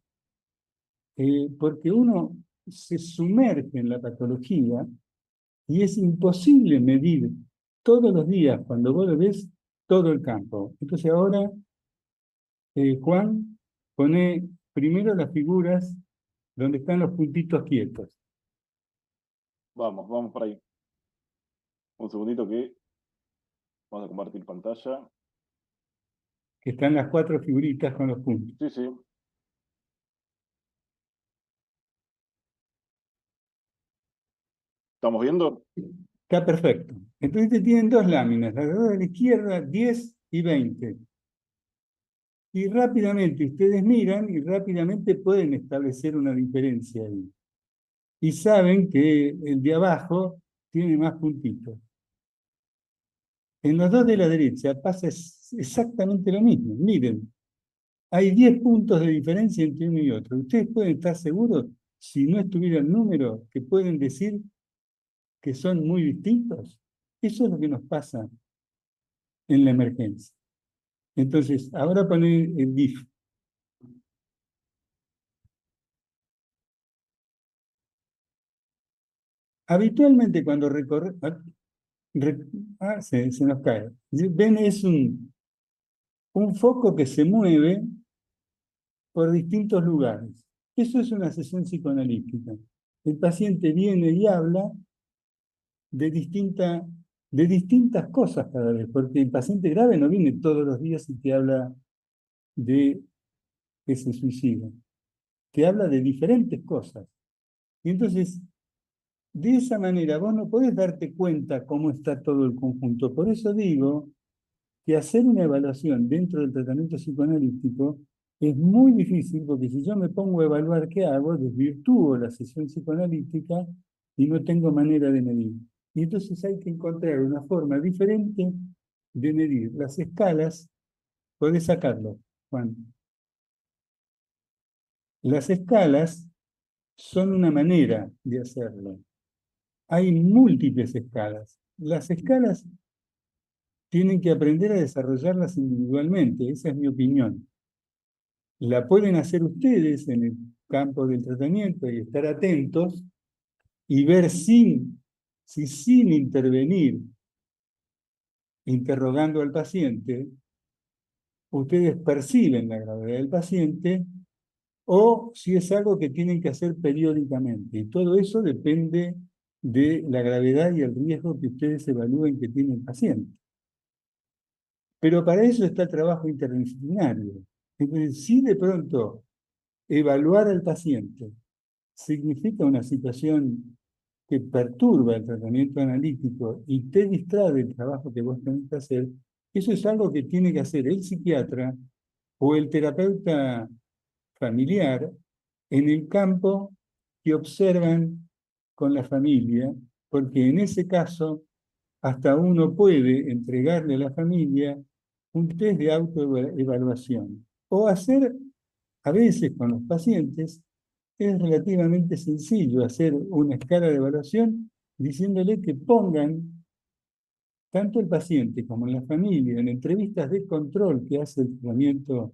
S2: porque uno se sumerge en la patología y es imposible medir todos los días, cuando vos lo ves, todo el campo. Entonces ahora, Juan, pone primero las figuras donde están los puntitos quietos.
S1: Vamos por ahí. Un segundito que vamos a compartir pantalla.
S2: Que están las 4 figuritas con los puntos.
S1: Sí, sí. ¿Estamos viendo?
S2: Está perfecto. Entonces tienen 2 láminas, la de la izquierda, 10 y 20. Y rápidamente ustedes miran y rápidamente pueden establecer una diferencia ahí. Y saben que el de abajo tiene más puntitos. En los dos de la derecha pasa exactamente lo mismo. Miren, hay 10 puntos de diferencia entre uno y otro. Ustedes pueden estar seguros, si no estuviera el número, que pueden decir que son muy distintos. Eso es lo que nos pasa en la emergencia. Entonces, ahora ponen el GIF. Habitualmente cuando se nos cae. Ven, es un foco que se mueve por distintos lugares. Eso es una sesión psicoanalítica. El paciente viene y habla de, de distintas cosas cada vez, porque el paciente grave no viene todos los días y te habla de que se suicida. Te habla de diferentes cosas. Y entonces, de esa manera, vos no podés darte cuenta cómo está todo el conjunto. Por eso digo que hacer una evaluación dentro del tratamiento psicoanalítico es muy difícil, porque si yo me pongo a evaluar qué hago, desvirtúo la sesión psicoanalítica y no tengo manera de medir. Y entonces hay que encontrar una forma diferente de medir. Las escalas, podés sacarlo, Juan. Las escalas son una manera de hacerlo. Hay múltiples escalas. Las escalas tienen que aprender a desarrollarlas individualmente, esa es mi opinión. La pueden hacer ustedes en el campo del tratamiento y estar atentos y ver si sin intervenir, interrogando al paciente, ustedes perciben la gravedad del paciente o si es algo que tienen que hacer periódicamente. Y todo eso depende de la gravedad y el riesgo que ustedes evalúen que tiene el paciente. Pero para eso está el trabajo interdisciplinario. Entonces, si de pronto evaluar al paciente significa una situación que perturba el tratamiento analítico y te distrae del trabajo que vos tenés que hacer, eso es algo que tiene que hacer el psiquiatra o el terapeuta familiar en el campo que observan con la familia, porque en ese caso hasta uno puede entregarle a la familia un test de autoevaluación o hacer, a veces con los pacientes, es relativamente sencillo hacer una escala de evaluación diciéndole que pongan tanto el paciente como la familia en entrevistas de control que hace el tratamiento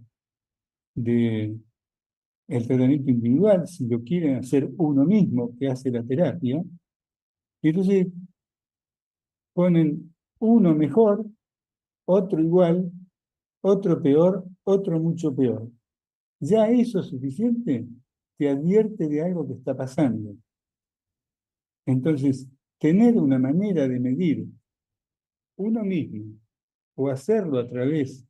S2: individual, si lo quieren hacer uno mismo que hace la terapia, y entonces ponen uno mejor, otro igual, otro peor, otro mucho peor. Ya eso es suficiente, te advierte de algo que está pasando. Entonces, tener una manera de medir uno mismo o hacerlo a través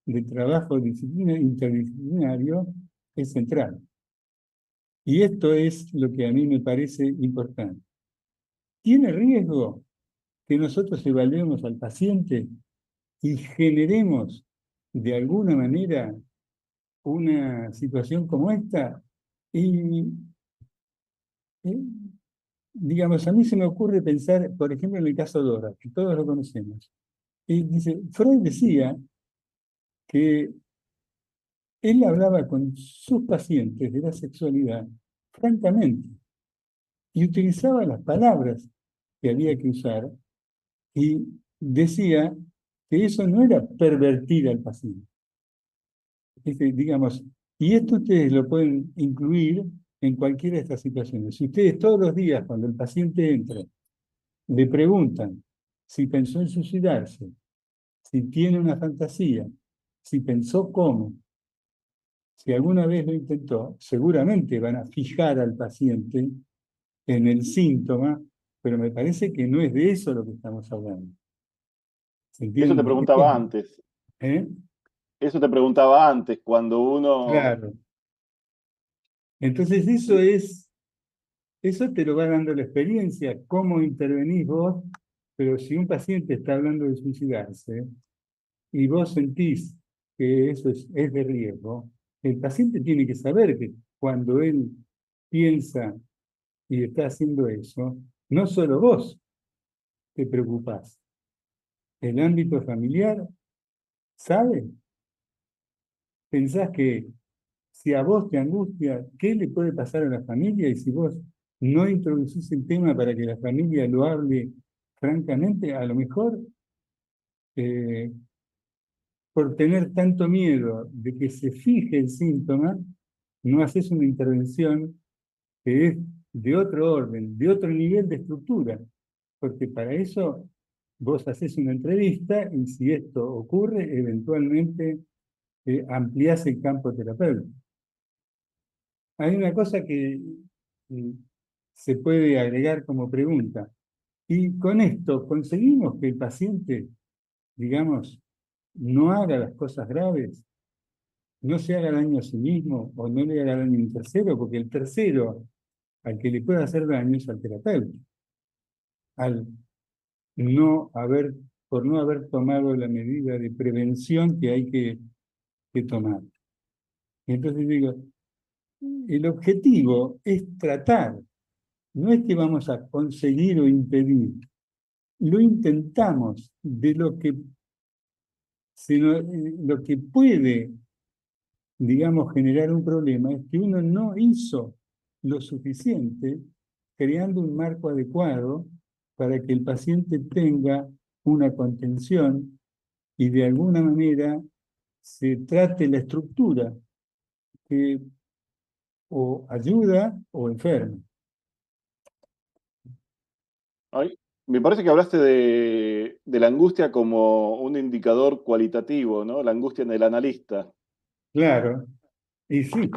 S2: de trabajo interdisciplinario es central. Y esto es lo que a mí me parece importante. ¿Tiene riesgo que nosotros evaluemos al paciente y generemos de alguna manera una situación como esta? Y, eh, digamos, a mí se me ocurre pensar, por ejemplo, en el caso Dora, que todos lo conocemos. Y dice, Freud decía que él hablaba con sus pacientes de la sexualidad francamente y utilizaba las palabras que había que usar y decía que eso no era pervertir al paciente. Digamos, y esto ustedes lo pueden incluir en cualquiera de estas situaciones. Si ustedes todos los días, cuando el paciente entra, le preguntan si pensó en suicidarse, si tiene una fantasía, si pensó cómo, si alguna vez lo intentó, seguramente van a fijar al paciente en el síntoma, pero me parece que no es de eso lo que estamos hablando. ¿Se
S1: Eso te
S2: entiende?
S1: preguntaba antes.
S2: ¿Eh?
S1: Eso te preguntaba antes, cuando uno...
S2: Claro. Entonces eso te lo va dando la experiencia, cómo intervenís vos, pero si un paciente está hablando de suicidarse y vos sentís que eso es de riesgo, el paciente tiene que saber que cuando él piensa y está haciendo eso, no solo vos te preocupás, el ámbito familiar sabe, pensás que si a vos te angustia, ¿qué le puede pasar a la familia? Y si vos no introducís el tema para que la familia lo hable francamente, a lo mejor eh, por tener tanto miedo de que se fije el síntoma, no haces una intervención que es de otro orden, de otro nivel de estructura, porque para eso vos haces una entrevista y si esto ocurre, eventualmente ampliás el campo terapéutico. Hay una cosa que eh, se puede agregar como pregunta. Y con esto conseguimos que el paciente, digamos, no haga las cosas graves, no se haga daño a sí mismo o no le haga daño a un tercero, porque el tercero al que le puede hacer daño es al terapeuta, al no haber, por no haber tomado la medida de prevención que hay que tomar. Entonces digo, el objetivo es tratar. No es que vamos a conseguir o impedir, lo intentamos de lo que puede, digamos, generar un problema es que uno no hizo lo suficiente creando un marco adecuado para que el paciente tenga una contención y de alguna manera se trate la estructura que o ayuda o enferma.
S1: Ay, me parece que hablaste de la angustia como un indicador cualitativo, ¿no? La angustia en el analista.
S2: Claro, y sí,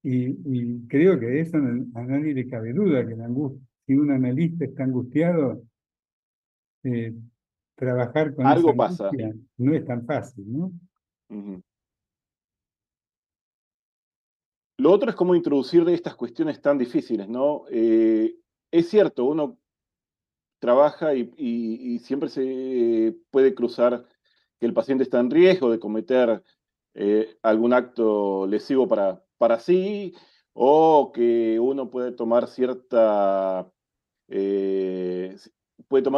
S2: y creo que de eso a nadie le cabe duda, que la angustia, si un analista está angustiado, eh, trabajar con esa
S1: Algo pasa.
S2: angustia no es tan fácil, ¿no?
S1: Ujú. Lo otro es cómo introducir estas cuestiones tan difíciles, ¿no? Es cierto, uno trabaja y siempre se puede cruzar que el paciente está en riesgo de cometer algún acto lesivo para sí, o que uno puede tomar cierta, eh,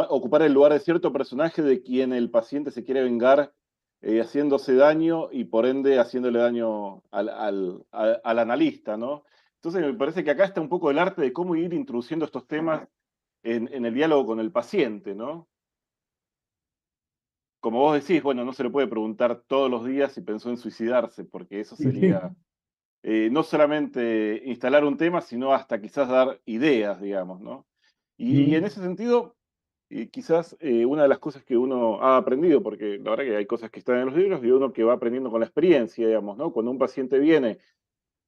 S1: ocupar el lugar de cierto personaje de quien el paciente se quiere vengar haciéndose daño y por ende haciéndole daño al analista, ¿no? Entonces me parece que acá está un poco el arte de cómo ir introduciendo estos temas en el diálogo con el paciente, ¿no? Como vos decís, bueno, no se le puede preguntar todos los días si pensó en suicidarse, porque eso sería no solamente instalar un tema, sino hasta quizás dar ideas, digamos, ¿no? Y en ese sentido, quizás una de las cosas que uno ha aprendido, porque la verdad que hay cosas que están en los libros y uno que va aprendiendo con la experiencia, digamos, ¿no? Cuando un paciente viene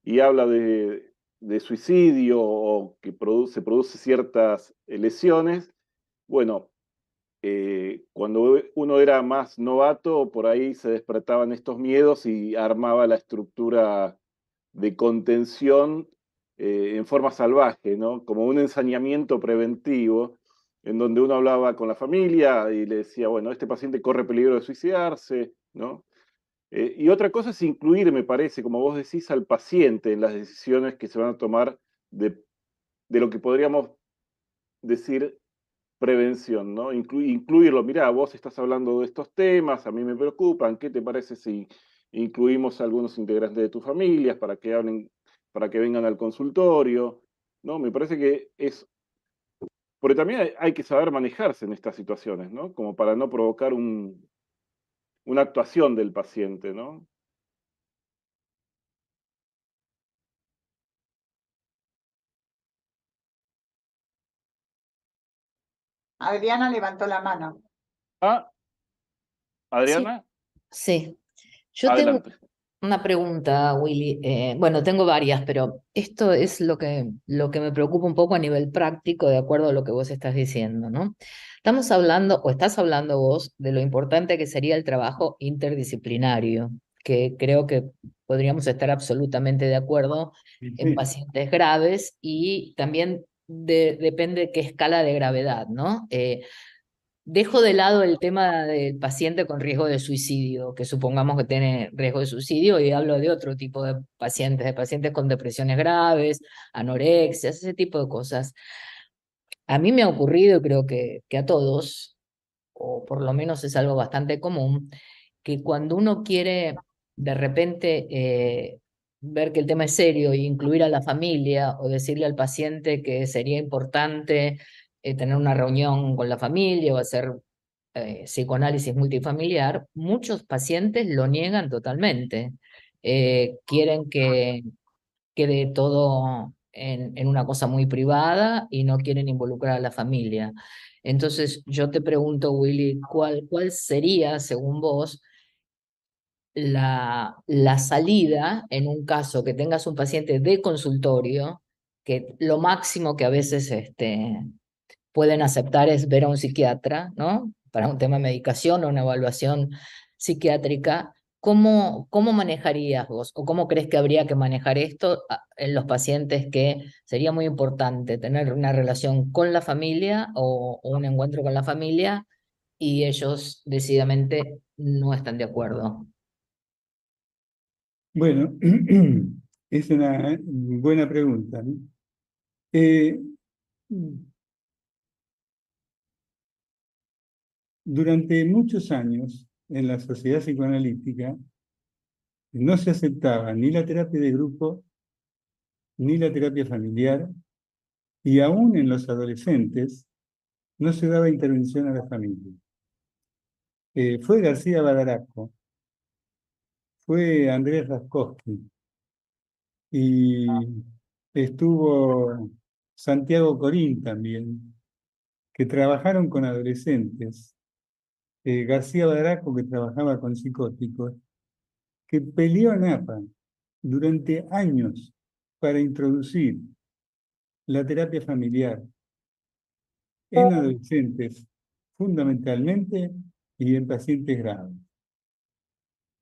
S1: y habla de suicidio o que se produce ciertas lesiones, bueno, cuando uno era más novato, por ahí se despertaban estos miedos y armaba la estructura de contención en forma salvaje, ¿no? Como un ensañamiento preventivo, en donde uno hablaba con la familia y le decía, bueno, este paciente corre peligro de suicidarse, ¿no? Y otra cosa es incluir, me parece, como vos decís, al paciente en las decisiones que se van a tomar de, de lo que podríamos decir prevención, ¿no? Incluirlo, mirá, vos estás hablando de estos temas, a mí me preocupan, ¿qué te parece si incluimos a algunos integrantes de tus familias para que hablen, para que vengan al consultorio? ¿No? Me parece que es, porque también hay que saber manejarse en estas situaciones, ¿no? Como para no provocar una actuación del paciente, ¿no?
S3: Adriana levantó la mano.
S1: Ah,
S4: Sí,
S1: Adriana,
S4: sí. Yo tengo
S1: adelante.
S4: una pregunta, Willy. Bueno, tengo varias, pero esto es lo que me preocupa un poco a nivel práctico, de acuerdo a lo que vos estás diciendo, ¿no? Estamos hablando, o estás hablando vos, de lo importante que sería el trabajo interdisciplinario, que creo que podríamos estar absolutamente de acuerdo en pacientes graves y también depende de qué escala de gravedad, ¿no? Dejo de lado el tema del paciente con riesgo de suicidio, que supongamos que tiene riesgo de suicidio, y hablo de otro tipo de pacientes con depresiones graves, anorexias, ese tipo de cosas. A mí me ha ocurrido, y creo que a todos, o por lo menos es algo bastante común, que cuando uno quiere de repente ver que el tema es serio e incluir a la familia o decirle al paciente que sería importante tener una reunión con la familia o hacer psicoanálisis multifamiliar, muchos pacientes lo niegan totalmente. Quieren que quede todo en una cosa muy privada y no quieren involucrar a la familia. Entonces, yo te pregunto, Willy, ¿cuál sería, según vos, la salida en un caso que tengas un paciente de consultorio, que lo máximo que a veces pueden aceptar es ver a un psiquiatra, ¿no? Para un tema de medicación o una evaluación psiquiátrica? ¿Cómo manejarías vos o cómo crees que habría que manejar esto en los pacientes que sería muy importante tener una relación con la familia o un encuentro con la familia y ellos decididamente no están de acuerdo?
S2: Bueno, es una buena pregunta, ¿no? Eh, Durante muchos años en la sociedad psicoanalítica no se aceptaba ni la terapia de grupo ni la terapia familiar y aún en los adolescentes no se daba intervención a la familia. Fue García Badaraco, fue Andrés Raskowski y estuvo Santiago Corín también, que trabajaron con adolescentes. García Badaraco, que trabajaba con psicóticos, que peleó en APA durante años para introducir la terapia familiar en adolescentes, fundamentalmente, y en pacientes graves.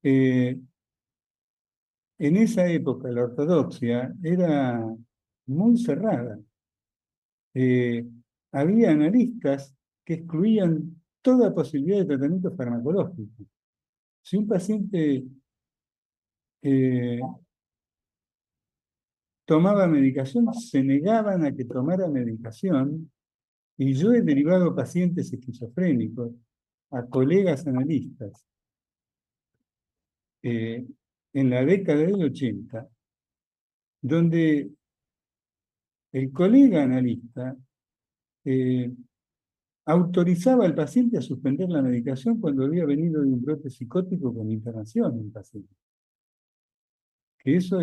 S2: Eh, en esa época la ortodoxia era muy cerrada. Eh, Había analistas que excluían toda posibilidad de tratamiento farmacológico. Si un paciente tomaba medicación, se negaban a que tomara medicación, y yo he derivado pacientes esquizofrénicos a colegas analistas en la década del 80, donde el colega analista autorizaba al paciente a suspender la medicación cuando había venido de un brote psicótico con internación en el paciente. Que eso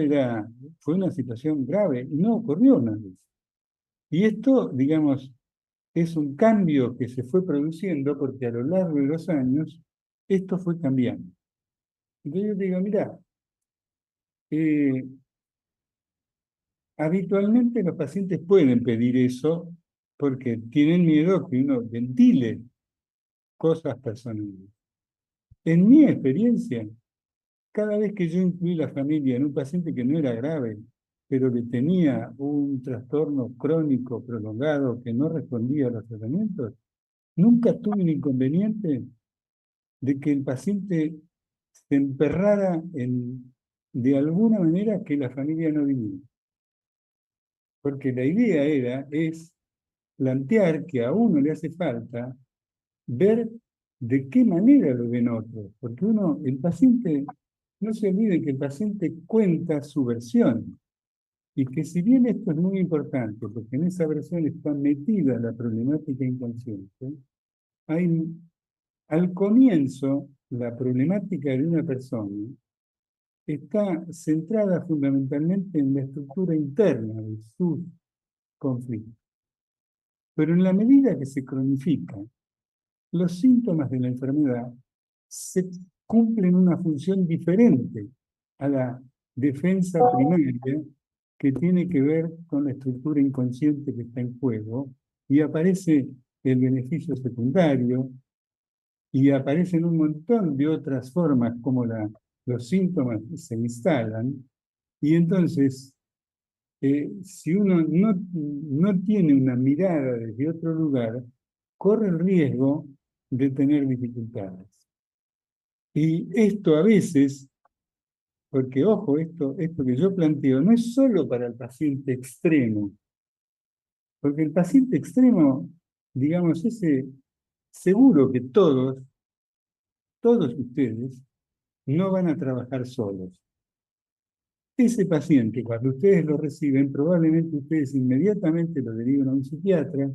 S2: fue una situación grave y no ocurrió una vez. Y esto, digamos, es un cambio que se fue produciendo porque a lo largo de los años esto fue cambiando. Entonces yo te digo, mira, habitualmente los pacientes pueden pedir eso porque tienen miedo que uno ventile cosas personales. En mi experiencia, cada vez que yo incluí la familia en un paciente que no era grave, pero que tenía un trastorno crónico prolongado que no respondía a los tratamientos, nunca tuve un inconveniente de que el paciente se emperrara de alguna manera que la familia no viniera. Porque la idea es plantear que a uno le hace falta ver de qué manera lo ven otros. Porque el paciente, no se olvide que el paciente cuenta su versión. Y que si bien esto es muy importante, porque en esa versión está metida la problemática inconsciente, al comienzo, la problemática de una persona está centrada fundamentalmente en la estructura interna de sus conflictos. Pero en la medida que se cronifica, los síntomas de la enfermedad cumplen una función diferente a la defensa primaria que tiene que ver con la estructura inconsciente que está en juego, y aparece el beneficio secundario, y aparecen un montón de otras formas como los síntomas se instalan, y entonces, si uno no tiene una mirada desde otro lugar, corre el riesgo de tener dificultades. Y esto a veces, porque ojo, esto que yo planteo no es solo para el paciente extremo, porque el paciente extremo, digamos, seguro que todos ustedes no van a trabajar solos. Ese paciente, cuando ustedes lo reciben, probablemente ustedes inmediatamente lo deriven a un psiquiatra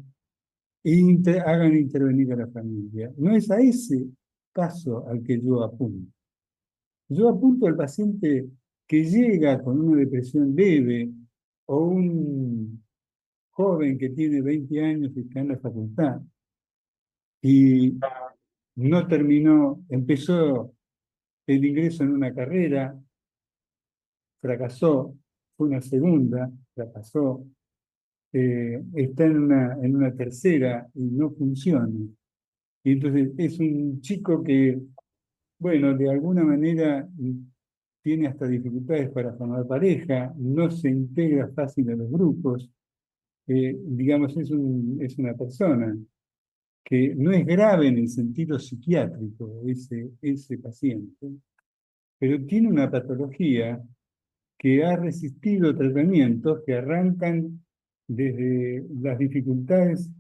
S2: e hagan intervenir a la familia. No es a ese caso al que yo apunto. Yo apunto al paciente que llega con una depresión leve o un joven que tiene 20 años y está en la facultad y no terminó, empezó el ingreso en una carrera, fracasó, fue una segunda, fracasó, está en una tercera y no funciona. Y entonces es un chico que, bueno, de alguna manera tiene hasta dificultades para formar pareja, no se integra fácil a los grupos, digamos, es una persona que no es grave en el sentido psiquiátrico, ese paciente, pero tiene una patología que ha resistido tratamientos que arrancan desde las dificultades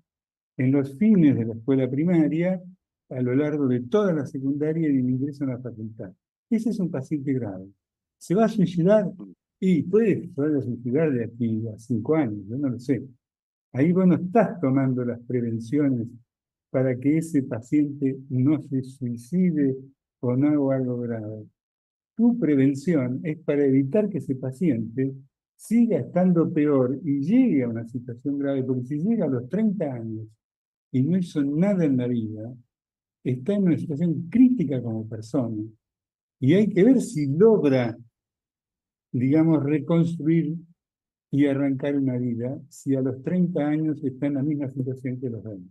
S2: en los fines de la escuela primaria a lo largo de toda la secundaria y el ingreso a la facultad. Ese es un paciente grave. ¿Se va a suicidar? Y puede que se vaya a suicidar de aquí a 5 años, yo no lo sé. Ahí vos no estás tomando las prevenciones para que ese paciente no se suicide o no haga algo grave. Tu prevención es para evitar que ese paciente siga estando peor y llegue a una situación grave, porque si llega a los 30 años y no hizo nada en la vida, está en una situación crítica como persona. Y hay que ver si logra, digamos, reconstruir y arrancar una vida, si a los 30 años está en la misma situación que los 20.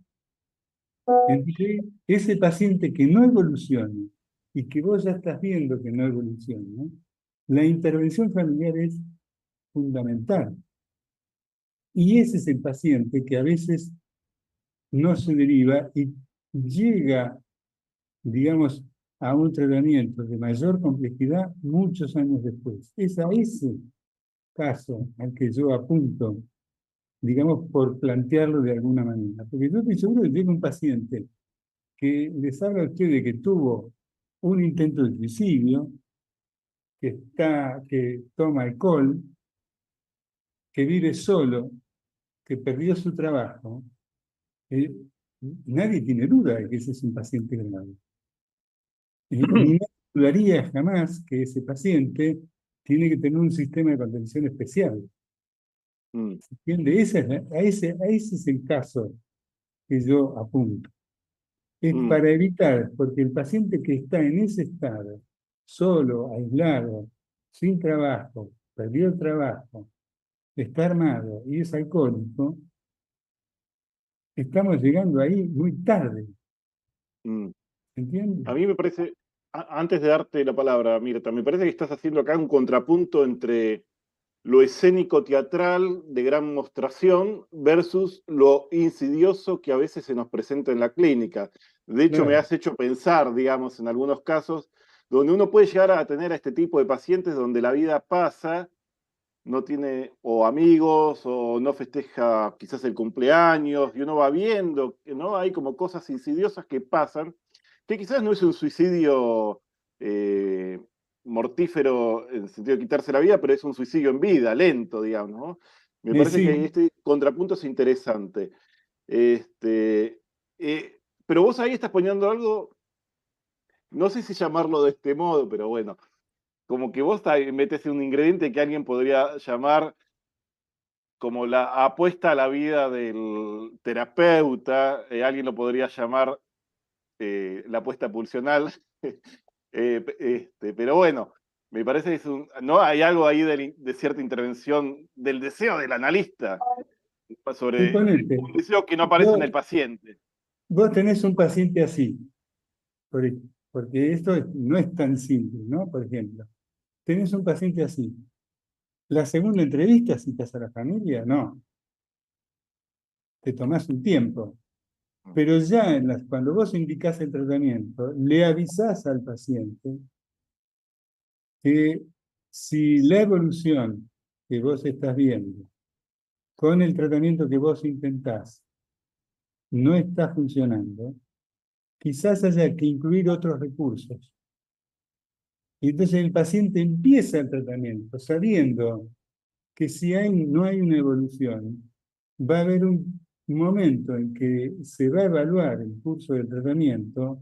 S2: Entonces, ese paciente que no evoluciona y que vos ya estás viendo que no evoluciona, ¿no? La intervención familiar es fundamental. Y ese es el paciente que a veces no se deriva y llega, digamos, a un tratamiento de mayor complejidad muchos años después. Es a ese caso al que yo apunto, digamos, por plantearlo de alguna manera. Porque yo estoy seguro que llega un paciente que les habla a ustedes que tuvo un intento de suicidio, que toma alcohol, que vive solo, que perdió su trabajo. Nadie tiene duda de que ese es un paciente grave. Ni nadie dudaría jamás que ese paciente tiene que tener un sistema de contención especial.
S1: Mm,
S2: ¿Se entiende? A ese es el caso que yo apunto. Es
S1: mm,
S2: para evitar, porque el paciente que está en ese estado, solo, aislado, sin trabajo, perdió el trabajo, está armado y es alcohólico, estamos llegando ahí muy tarde.
S1: mm.
S2: ¿Se entiende?
S1: A mí me parece, antes de darte la palabra, Mirta, me parece que estás haciendo acá un contrapunto entre lo escénico teatral de gran mostración versus lo insidioso que a veces se nos presenta en la clínica. De hecho, me
S2: Claro.
S1: has hecho pensar, digamos, en algunos casos donde uno puede llegar a tener a este tipo de pacientes donde la vida pasa, no tiene o amigos o no festeja quizás el cumpleaños y uno va viendo que no hay como cosas insidiosas que pasan, que quizás no es un suicidio eh, mortífero en el sentido de quitarse la vida, pero es un suicidio en vida, lento, digamos, ¿no? Me parece que
S2: Sí,
S1: este contrapunto es interesante. Este, pero vos ahí estás poniendo algo, no sé si llamarlo de este modo, pero bueno, como que vos metes un ingrediente que alguien podría llamar como la apuesta a la vida del terapeuta, alguien lo podría llamar la apuesta pulsional, pero bueno, me parece que ¿no? Hay algo ahí de cierta intervención del deseo del analista sobre
S2: suponete,
S1: un deseo que no aparece en el paciente.
S2: vos tenés un paciente así, por- porque esto no es tan simple, ¿no? Por ejemplo, tenés un paciente así. La segunda entrevista, citas a la familia, no, te tomás un tiempo. Pero ya cuando vos indicás el tratamiento, le avisás al paciente que si la evolución que vos estás viendo con el tratamiento que vos intentás no está funcionando, quizás haya que incluir otros recursos. Y entonces el paciente empieza el tratamiento sabiendo que si no hay una evolución, va a haber un momento en que se va a evaluar el curso del tratamiento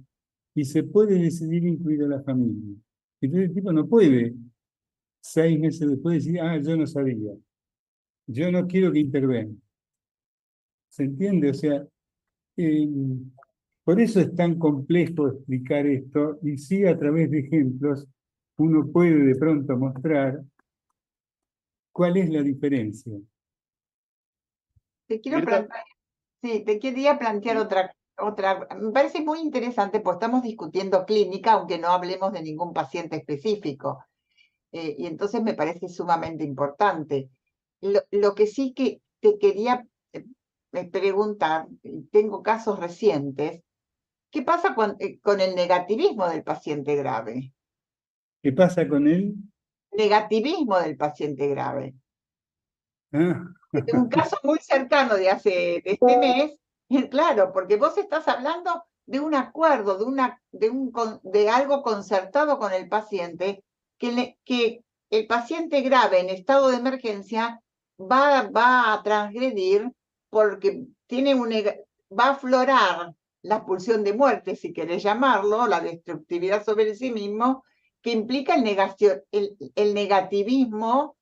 S2: y se puede decidir incluir a la familia. Entonces el tipo no puede 6 meses después decir, yo no sabía, yo no quiero que intervenga. ¿Se entiende? O sea, eh, por eso es tan complejo explicar esto y sí a través de ejemplos uno puede de pronto mostrar cuál es la diferencia.
S3: Te quiero
S1: Mirta,
S3: plantear, sí, te quería plantear
S1: sí,
S3: otra, me parece muy interesante, pues estamos discutiendo clínica, aunque no hablemos de ningún paciente específico, y entonces me parece sumamente importante. Lo que sí que te quería preguntar, y tengo casos recientes, ¿qué pasa con el negativismo del paciente grave?
S2: ¿Qué pasa con él?
S3: Negativismo del paciente grave.
S2: Ah,
S3: Un caso muy cercano de este mes, claro, porque vos estás hablando de un acuerdo, de algo concertado con el paciente, que el paciente grave en estado de emergencia va a transgredir porque va a aflorar la pulsión de muerte, si querés llamarlo, la destructividad sobre sí mismo, que implica el negativismo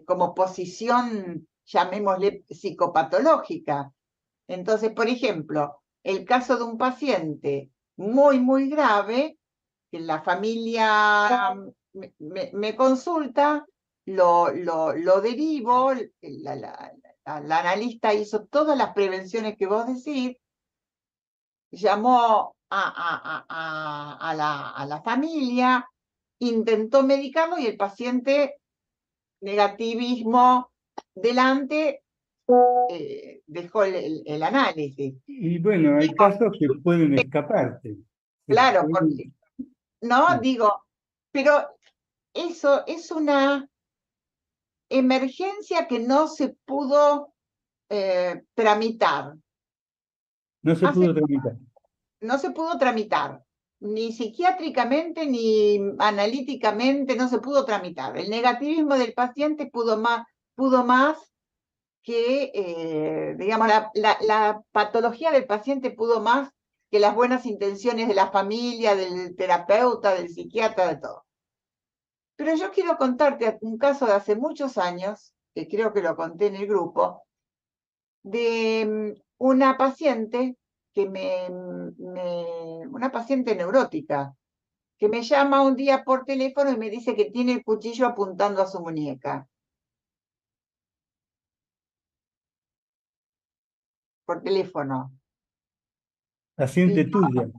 S3: como posición, llamémosle, psicopatológica. Entonces, por ejemplo, el caso de un paciente muy, muy grave, que la familia me consulta, lo derivo, la analista hizo todas las prevenciones que vos decís, llamó a la familia, intentó medicarlo y el paciente negativismo delante, dejó el análisis.
S2: y bueno, hay casos que pueden escaparte.
S3: Claro, porque ¿no?
S2: Sí.
S3: Digo, pero eso es una emergencia que no se pudo tramitar.
S2: No se pudo tramitar.
S3: No se pudo tramitar, ni psiquiátricamente ni analíticamente, no se pudo tramitar. El negativismo del paciente pudo más que, digamos, la patología del paciente pudo más que las buenas intenciones de la familia, del terapeuta, del psiquiatra, de todo. Pero yo quiero contarte un caso de hace muchos años, que creo que lo conté en el grupo, de una paciente una paciente neurótica, que me llama un día por teléfono y me dice que tiene el cuchillo apuntando a su muñeca. Por teléfono.
S2: Paciente tuya,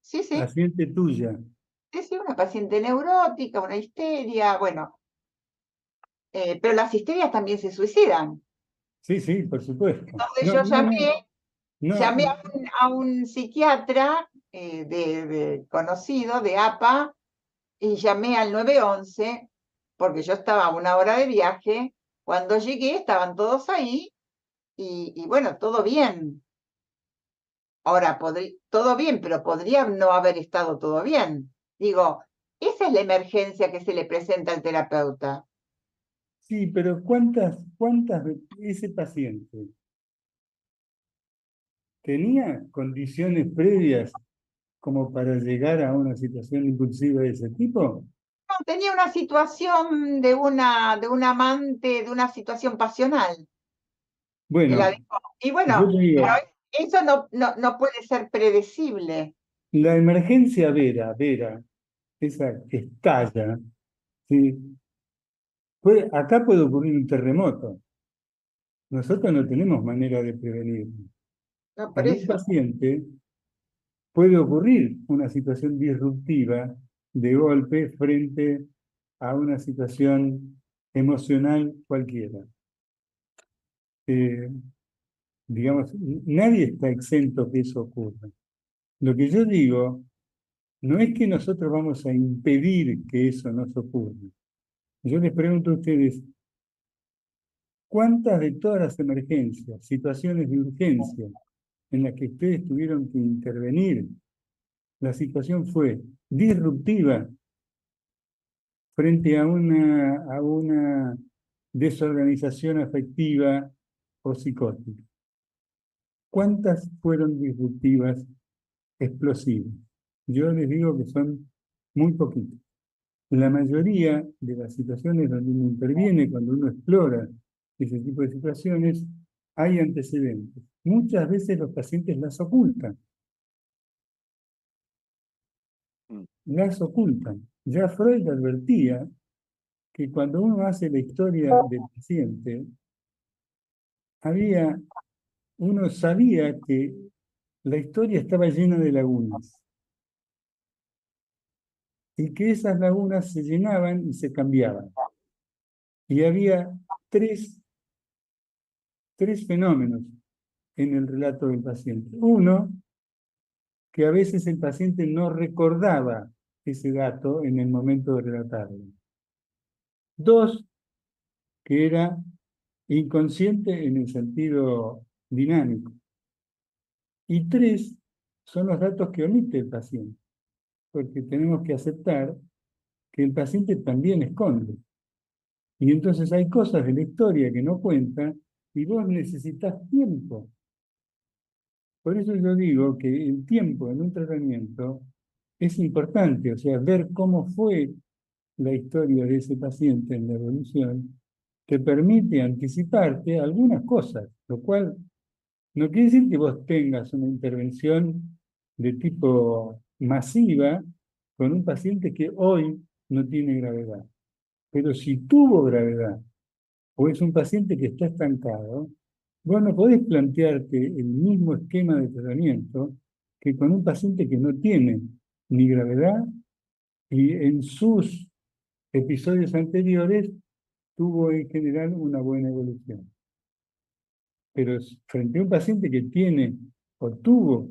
S3: Sí, sí,
S2: paciente tuya.
S3: sí, una paciente neurótica, una histeria, bueno, pero las histerias también se suicidan.
S2: Sí, sí, por supuesto.
S3: Entonces
S2: No,
S3: yo
S2: no, no,
S3: llamé
S2: no.
S3: a un psiquiatra conocido de APA y llamé al 911 porque yo estaba a 1 hora de viaje. Cuando llegué estaban todos ahí y bueno, todo bien. Ahora, todo bien, pero podría no haber estado todo bien. Digo, esa es la emergencia que se le presenta al terapeuta.
S2: Sí, pero ese paciente tenía condiciones previas como para llegar a una situación impulsiva de ese tipo?
S3: No, tenía una situación de un amante, de una situación pasional. Que la
S2: Bueno,
S3: dejó. Y
S2: yo
S3: bueno,
S2: te
S3: pero
S2: digo,
S3: eso no puede ser predecible.
S2: la emergencia vera, esa que estalla, ¿sí? Acá puede ocurrir un terremoto. Nosotros no tenemos manera de prevenirlo.
S3: No, por
S2: En un
S3: eso.
S2: paciente puede ocurrir una situación disruptiva de golpe frente a una situación emocional cualquiera. Eh, digamos, nadie está exento que eso ocurra. Lo que yo digo no es que nosotros vamos a impedir que eso nos ocurra. Yo les pregunto a ustedes, ¿cuántas de todas las emergencias, situaciones de urgencia en las que ustedes tuvieron que intervenir, la situación fue disruptiva frente a una desorganización afectiva o psicótica? ¿Cuántas fueron disruptivas, explosivas? Yo les digo que son muy poquitas. La mayoría de las situaciones donde uno interviene, cuando uno explora ese tipo de situaciones, hay antecedentes. Muchas veces los pacientes las ocultan.
S1: Mm.
S2: Las ocultan. Ya Freud advertía que cuando uno hace la historia del paciente, uno sabía que la historia estaba llena de lagunas y que esas lagunas se llenaban y se cambiaban. Y había tres fenómenos en el relato del paciente. Uno, que a veces el paciente no recordaba ese dato en el momento de relatarlo. Dos, que era inconsciente en el sentido dinámico. Y tres, son los datos que omite el paciente, porque tenemos que aceptar que el paciente también esconde. Y entonces hay cosas de la historia que no cuentan y vos necesitas tiempo. Por eso yo digo que el tiempo en un tratamiento es importante, o sea, ver cómo fue la historia de ese paciente en la evolución te permite anticiparte algunas cosas, lo cual no quiere decir que vos tengas una intervención de tipo masiva con un paciente que hoy no tiene gravedad. Pero si tuvo gravedad o es un paciente que está estancado, vos no podés plantearte el mismo esquema de tratamiento que con un paciente que no tiene ni gravedad y en sus episodios anteriores tuvo en general una buena evolución. Pero frente a un paciente que tiene o tuvo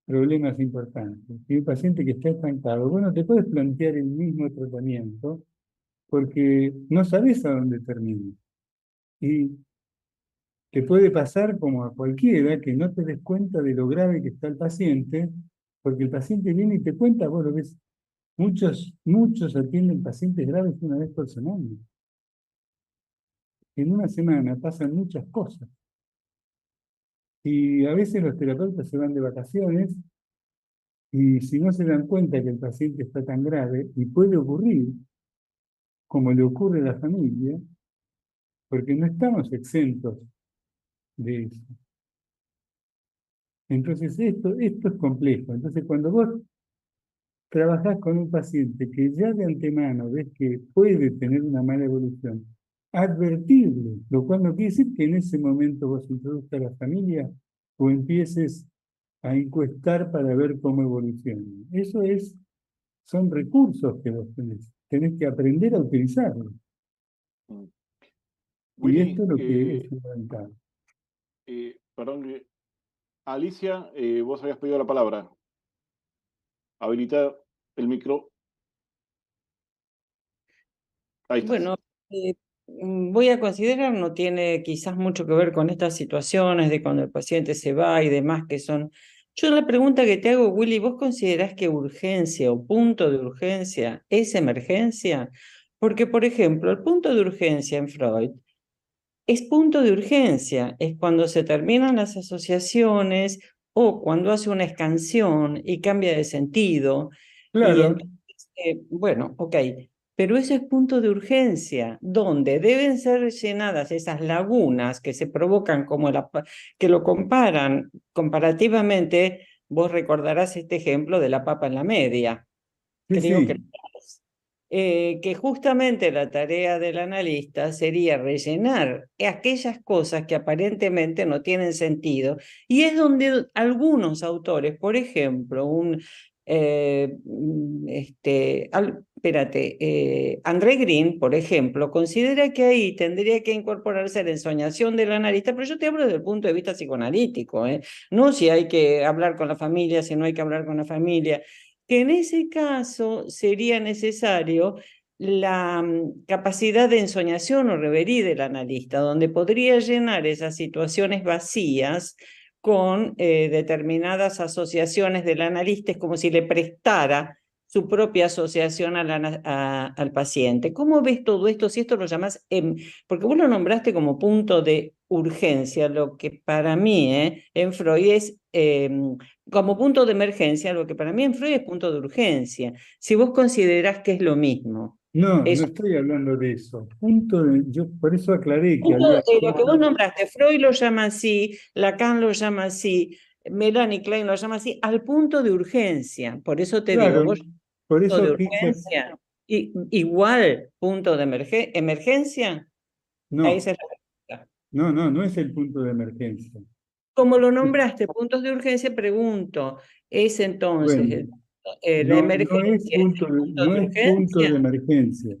S2: problemas importantes. Y un paciente que está estancado, bueno, te puedes plantear el mismo tratamiento porque no sabes a dónde termina. Y te puede pasar como a cualquiera que no te des cuenta de lo grave que está el paciente, porque el paciente viene y te cuenta, vos lo ves, muchos atienden pacientes graves una vez por semana. En una semana pasan muchas cosas. Y a veces los terapeutas se van de vacaciones y si no se dan cuenta que el paciente está tan grave, y puede ocurrir, como le ocurre a la familia, porque no estamos exentos de eso. Entonces esto es complejo. Entonces cuando vos trabajás con un paciente que ya de antemano ves que puede tener una mala evolución, advertirle, lo cual no quiere decir que en ese momento vos introduzcas a la familia o empieces a encuestar para ver cómo evoluciona. Son recursos que vos tenés. Tenés que aprender a utilizarlos.
S1: Mm.
S2: Y
S1: Willy,
S2: esto es lo que es fundamental.
S1: perdón, Alicia, vos habías pedido la palabra. Habilitar el micro. Ahí estás.
S5: Bueno, voy a considerar, no tiene quizás mucho que ver con estas situaciones de cuando el paciente se va y demás que son. Yo la pregunta que te hago, Willy, ¿vos considerás que urgencia o punto de urgencia es emergencia? Porque, por ejemplo, el punto de urgencia en Freud es punto de urgencia, es cuando se terminan las asociaciones o cuando hace una escansión y cambia de sentido. Y
S2: Claro,
S5: entonces, bueno, ok, pero ese es punto de urgencia, donde deben ser llenadas esas lagunas que se provocan como que lo comparan comparativamente. Vos recordarás este ejemplo de la papa en la media.
S2: sí,
S5: Creo que
S2: sí.
S5: que justamente la tarea del analista sería rellenar aquellas cosas que aparentemente no tienen sentido, y es donde algunos autores, por ejemplo, André Green, por ejemplo, considera que ahí tendría que incorporarse la ensoñación del analista, pero yo te hablo desde el punto de vista psicoanalítico, no si hay que hablar con la familia, si no hay que hablar con la familia, que en ese caso sería necesario la capacidad de ensoñación o reverie del analista, donde podría llenar esas situaciones vacías con determinadas asociaciones del analista, es como si le prestara su propia asociación al paciente. ¿Cómo ves todo esto? Si esto lo llamás, porque vos lo nombraste como punto de urgencia, lo que para mí en Freud es como punto de emergencia, lo que para mí en Freud es punto de urgencia. Si vos considerás que es lo mismo.
S2: No, no
S5: Eso.
S2: estoy hablando de eso. Yo por eso aclaré que
S5: Punto,
S2: había
S5: lo que vos nombraste, Freud lo llama así, Lacan lo llama así, Melanie Klein lo llama así, al punto de urgencia. Por eso te digo,
S2: claro,
S5: vos
S2: por
S5: punto de
S2: eso
S5: urgencia, igual punto de emergencia, a
S2: no,
S5: esa es la pregunta.
S2: no es el punto de emergencia.
S5: Como lo nombraste, puntos de urgencia, pregunto, ¿es entonces
S2: Bueno,
S5: la
S2: no es
S5: emergencia es
S2: punto
S5: el punto
S2: no
S5: de
S2: es punto de
S5: urgencia?
S2: emergencia.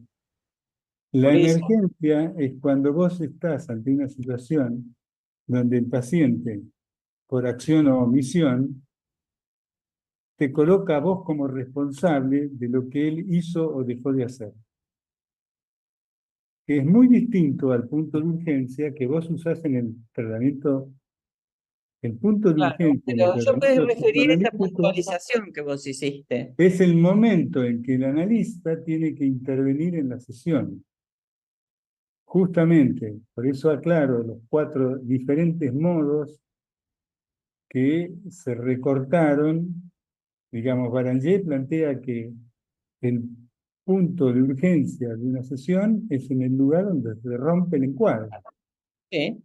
S2: La
S5: Por eso,
S2: emergencia es cuando vos estás ante una situación donde el paciente, por acción o omisión, te coloca a vos como responsable de lo que él hizo o dejó de hacer. Que es muy distinto al punto de urgencia que vos usás en el tratamiento. El punto de
S5: claro,
S2: urgencia en el
S5: pero yo puedo
S2: tratamiento
S5: referir a esa
S2: psicoanalítico
S5: puntualización que vos hiciste.
S2: es el momento en que el analista tiene que intervenir en la sesión. Justamente, por eso aclaro los 4 diferentes modos que se recortaron. Digamos, Barangé plantea que el punto de urgencia de una sesión es en el lugar donde se rompe el encuadre.
S5: Sí,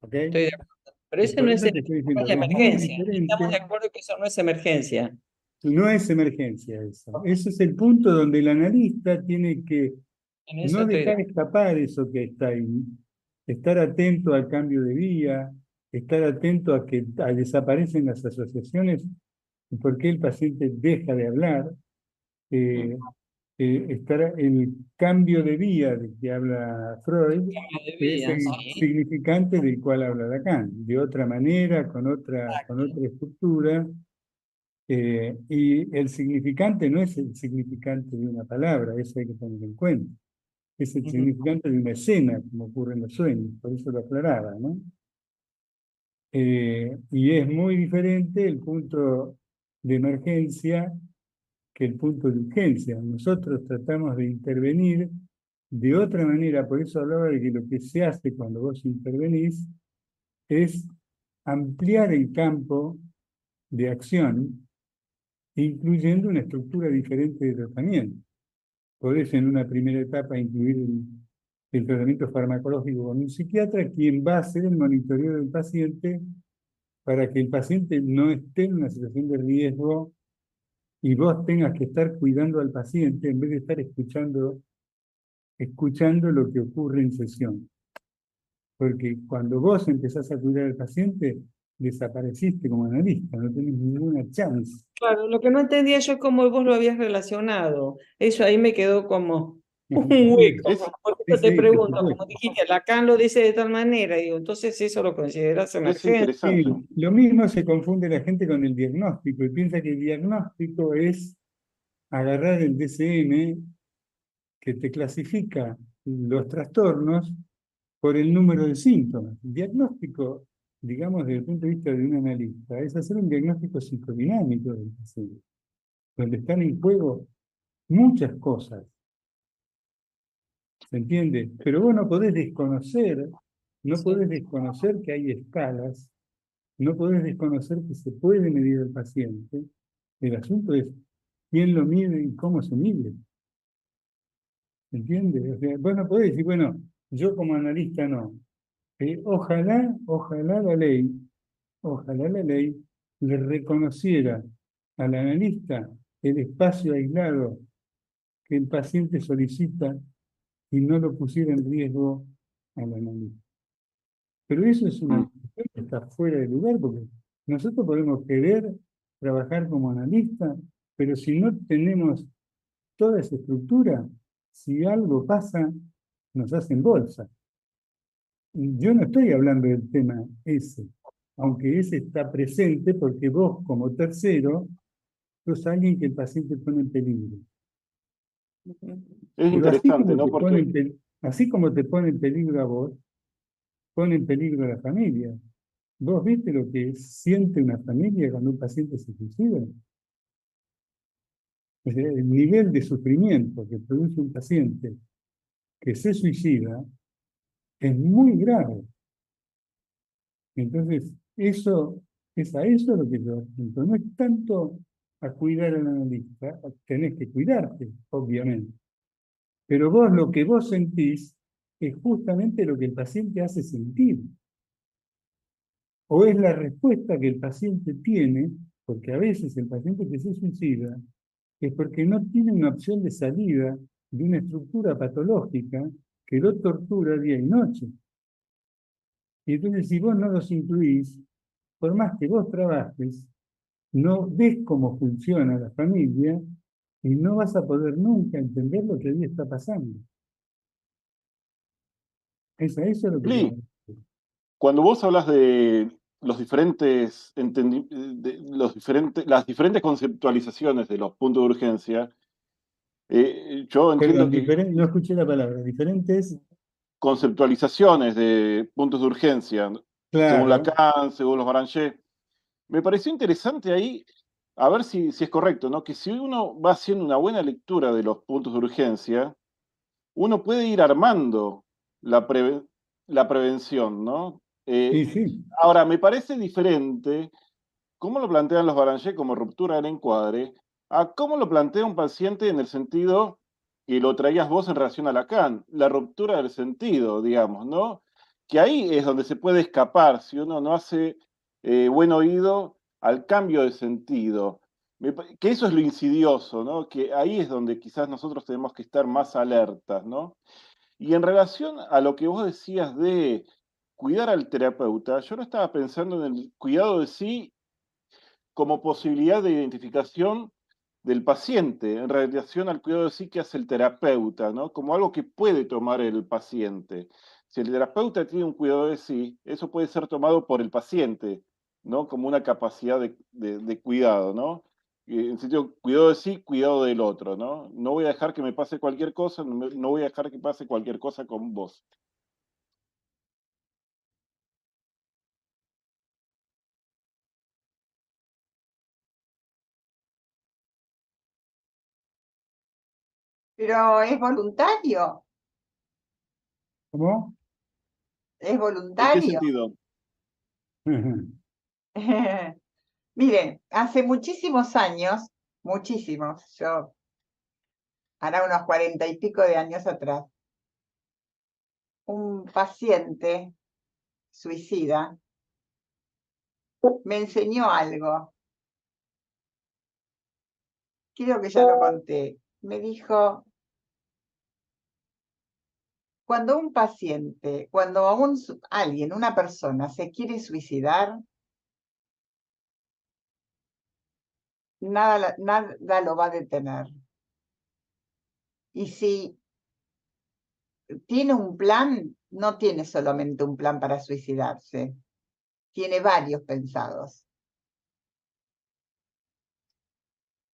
S2: ¿Ok?
S5: estoy de acuerdo. Pero
S2: Y
S5: ese no
S2: por
S5: es,
S2: eso te estoy
S5: no es
S2: diciendo
S5: la
S2: que es muy
S5: emergencia. Estamos de
S2: diferente.
S5: acuerdo que eso no es emergencia.
S2: No es emergencia eso. Ese es el punto donde el analista tiene que
S5: En eso
S2: no
S5: estoy de
S2: dejar
S5: acuerdo.
S2: escapar eso que está ahí, estar atento al cambio de vía, estar atento a que desaparecen las asociaciones y por qué el paciente deja de hablar, eh, estar el cambio de vía del que habla Freud,
S5: Cambio de
S2: que es
S5: vida,
S2: el
S5: sí.
S2: significante del cual habla Lacan, de otra manera, con otra estructura, Y el significante no es el significante de una palabra, eso hay que tener en cuenta. Es el significante de una escena, como ocurre en los sueños, por eso lo aclaraba, ¿no? Y es muy diferente el punto de emergencia que el punto de urgencia. Nosotros tratamos de intervenir de otra manera, por eso hablaba de que lo que se hace cuando vos intervenís es ampliar el campo de acción, incluyendo una estructura diferente de tratamiento. Podés en una primera etapa incluir el tratamiento farmacológico con un psiquiatra, quien va a hacer el monitoreo del paciente para que el paciente no esté en una situación de riesgo y vos tengas que estar cuidando al paciente en vez de estar escuchando lo que ocurre en sesión. Porque cuando vos empezás a cuidar al paciente, desapareciste como analista, no tenés ninguna chance.
S5: Claro, lo que no entendía yo es cómo vos lo habías relacionado. Eso ahí me quedó como un hueco.
S1: Es,
S5: Por
S2: Sí,
S5: eso te
S2: sí, por
S5: pregunto, como
S2: supuesto.
S5: dijiste, Lacan lo dice de tal manera, digo, entonces eso lo considerás
S1: es
S5: emergente.
S2: Sí,
S1: interesante.
S2: lo mismo se confunde la gente con el diagnóstico y piensa que el diagnóstico es agarrar el DSM que te clasifica los trastornos por el número de síntomas. El diagnóstico, digamos, desde el punto de vista de un analista, es hacer un diagnóstico psicodinámico del paciente, donde están en juego muchas cosas, ¿se entiende? Pero vos no podés desconocer que hay escalas, no podés desconocer que se puede medir al paciente. El asunto es quién lo mide y cómo se mide. ¿Entiendes? O sea, vos no podés decir, bueno, yo como analista no. Ojalá la ley le reconociera al analista el espacio aislado que el paciente solicita y no lo pusiera en riesgo al analista. Pero eso es una
S1: Mm.
S2: discusión que está fuera de lugar, porque nosotros podemos querer trabajar como analista, pero si no tenemos toda esa estructura, si algo pasa, nos hacen bolsa. Y yo no estoy hablando del tema ese, aunque ese está presente porque vos, como tercero, sos alguien que el paciente pone en peligro.
S1: Es
S2: Pero
S1: interesante, ¿no? Porque
S2: así como te pone en peligro a vos, pone en peligro a la familia. ¿Vos viste lo que siente una familia cuando un paciente se suicida? O sea, el nivel de sufrimiento que produce un paciente que se suicida es muy grave. Entonces, eso es a eso lo que yo apunto. No es tanto a cuidar al analista, tenés que cuidarte, obviamente. Pero vos lo que vos sentís es justamente lo que el paciente hace sentir. O es la respuesta que el paciente tiene, porque a veces el paciente que se suicida es porque no tiene una opción de salida de una estructura patológica que lo tortura día y noche. Y entonces si vos no los incluís, por más que vos trabajes, no ves cómo funciona la familia y no vas a poder nunca entender lo que ahí está pasando. Eso es lo que yo...
S1: Lee, cuando vos hablas de los diferentes, las diferentes conceptualizaciones de los puntos de urgencia, yo entiendo
S2: Perdón,
S1: que
S2: no escuché la palabra. Diferentes,
S1: conceptualizaciones de puntos de urgencia, según
S2: claro.
S1: Lacan, según los Baranché, me pareció interesante ahí, a ver si es correcto, ¿no? Que si uno va haciendo una buena lectura de los puntos de urgencia, uno puede ir armando la, la prevención, ¿no?
S2: Sí, sí.
S1: Ahora, me parece diferente cómo lo plantean los Baranché como ruptura del encuadre a cómo lo plantea un paciente en el sentido que lo traías vos en relación a Lacan, la ruptura del sentido, digamos, ¿no? Que ahí es donde se puede escapar si uno no hace buen oído al cambio de sentido. Que eso es lo insidioso, ¿no? Que ahí es donde quizás nosotros tenemos que estar más alertas, ¿no? Y en relación a lo que vos decías de cuidar al terapeuta, yo no estaba pensando en el cuidado de sí como posibilidad de identificación del paciente en relación al cuidado de sí que hace el terapeuta, ¿no? Como algo que puede tomar el paciente. Si el terapeuta tiene un cuidado de sí, eso puede ser tomado por el paciente, ¿no? Como una capacidad de cuidado, ¿no? En sentido, cuidado de sí, cuidado del otro, ¿no? No voy a dejar que me pase cualquier cosa, no voy a dejar que pase cualquier cosa con vos.
S3: Pero es voluntario,
S2: ¿Cómo?
S3: es
S1: ¿En qué
S3: voluntario.
S1: sentido?
S3: Miren, hace muchísimos años, muchísimos, yo hará unos 40 y pico de años atrás, un paciente suicida me enseñó algo, creo que ya lo conté. Me dijo, cuando un paciente, cuando alguien, una persona se quiere suicidar, nada lo va a detener. Y si tiene un plan, no tiene solamente un plan para suicidarse, tiene varios pensados.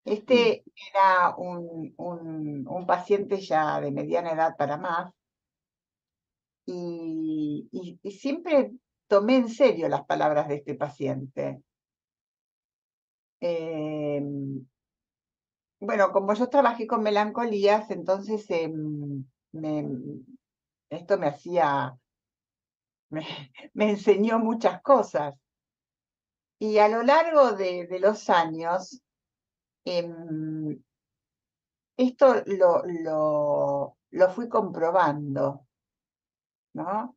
S3: Este era un paciente ya de mediana edad para más, y siempre tomé en serio las palabras de este paciente. Bueno, como yo trabajé con melancolías, entonces esto me hacía, me enseñó muchas cosas. Y a lo largo de los años, esto lo fui comprobando, ¿no?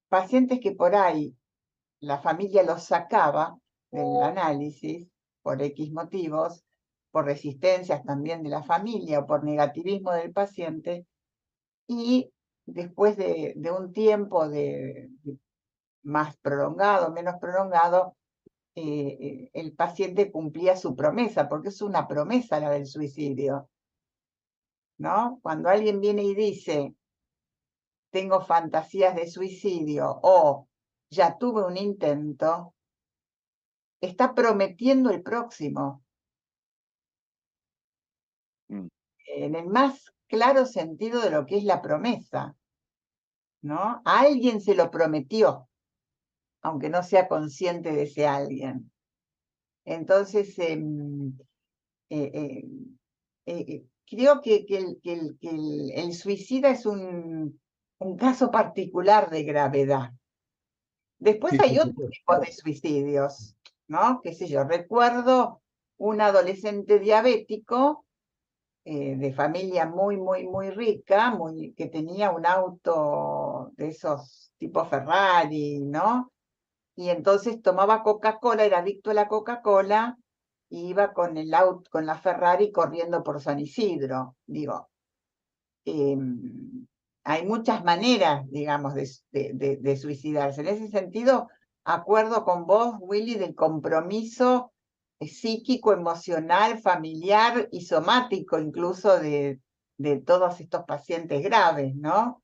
S3: Pacientes que por ahí la familia los sacaba del análisis por X motivos, por resistencias también de la familia o por negativismo del paciente, y después de un tiempo más prolongado, menos prolongado, el paciente cumplía su promesa, porque es una promesa la del suicidio, ¿no? Cuando alguien viene y dice, tengo fantasías de suicidio o ya tuve un intento, está prometiendo el próximo, en el más claro sentido de lo que es la promesa, ¿no? A alguien se lo prometió, aunque no sea consciente de ese alguien. Entonces, creo que el suicida es un caso particular de gravedad. Después
S2: Sí,
S3: hay
S2: por
S3: otros
S2: supuesto.
S3: tipos de suicidios, ¿no? Qué sé yo, recuerdo un adolescente diabético de familia muy rica, que tenía un auto de esos tipo Ferrari, ¿no? Y entonces tomaba Coca-Cola, era adicto a la Coca-Cola, y iba con el auto, con la Ferrari corriendo por San Isidro. Digo, hay muchas maneras, digamos, de suicidarse. En ese sentido, acuerdo con vos, Willy, del compromiso psíquico, emocional, familiar y somático, incluso de todos estos pacientes graves, ¿no?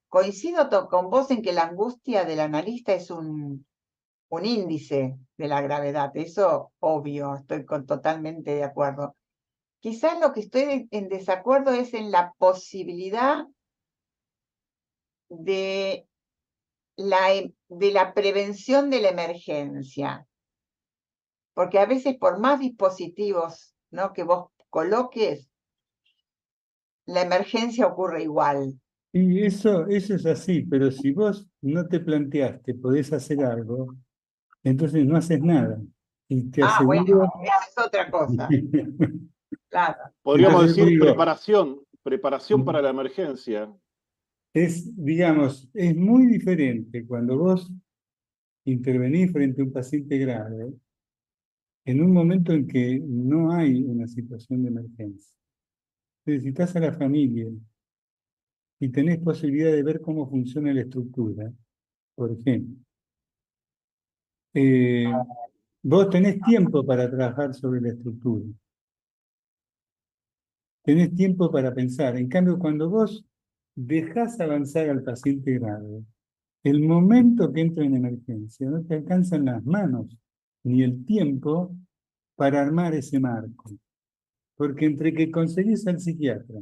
S3: Coincido con vos en que la angustia del analista es un índice de la gravedad, eso obvio, estoy totalmente de acuerdo. Quizás lo que estoy en desacuerdo es en la posibilidad de la prevención de la emergencia, porque a veces por más dispositivos, ¿no?, que vos coloques, la emergencia ocurre igual.
S2: Y eso es así, pero si vos no te planteaste, podés hacer algo, entonces no haces nada. Y te
S3: Bueno,
S2: aseguro,
S3: eso es otra cosa, claro.
S1: Podríamos
S2: entonces
S1: decir
S2: digo,
S1: preparación para la emergencia.
S2: digamos, es muy diferente cuando vos intervenís frente a un paciente grave en un momento en que no hay una situación de emergencia. Necesitas a la familia y tenés posibilidad de ver cómo funciona la estructura, por ejemplo. Vos tenés tiempo para trabajar sobre la estructura. Tenés tiempo para pensar. En cambio, cuando vos dejás avanzar al paciente grave, el momento que entra en emergencia, no te alcanzan las manos ni el tiempo para armar ese marco. Porque entre que conseguís al psiquiatra,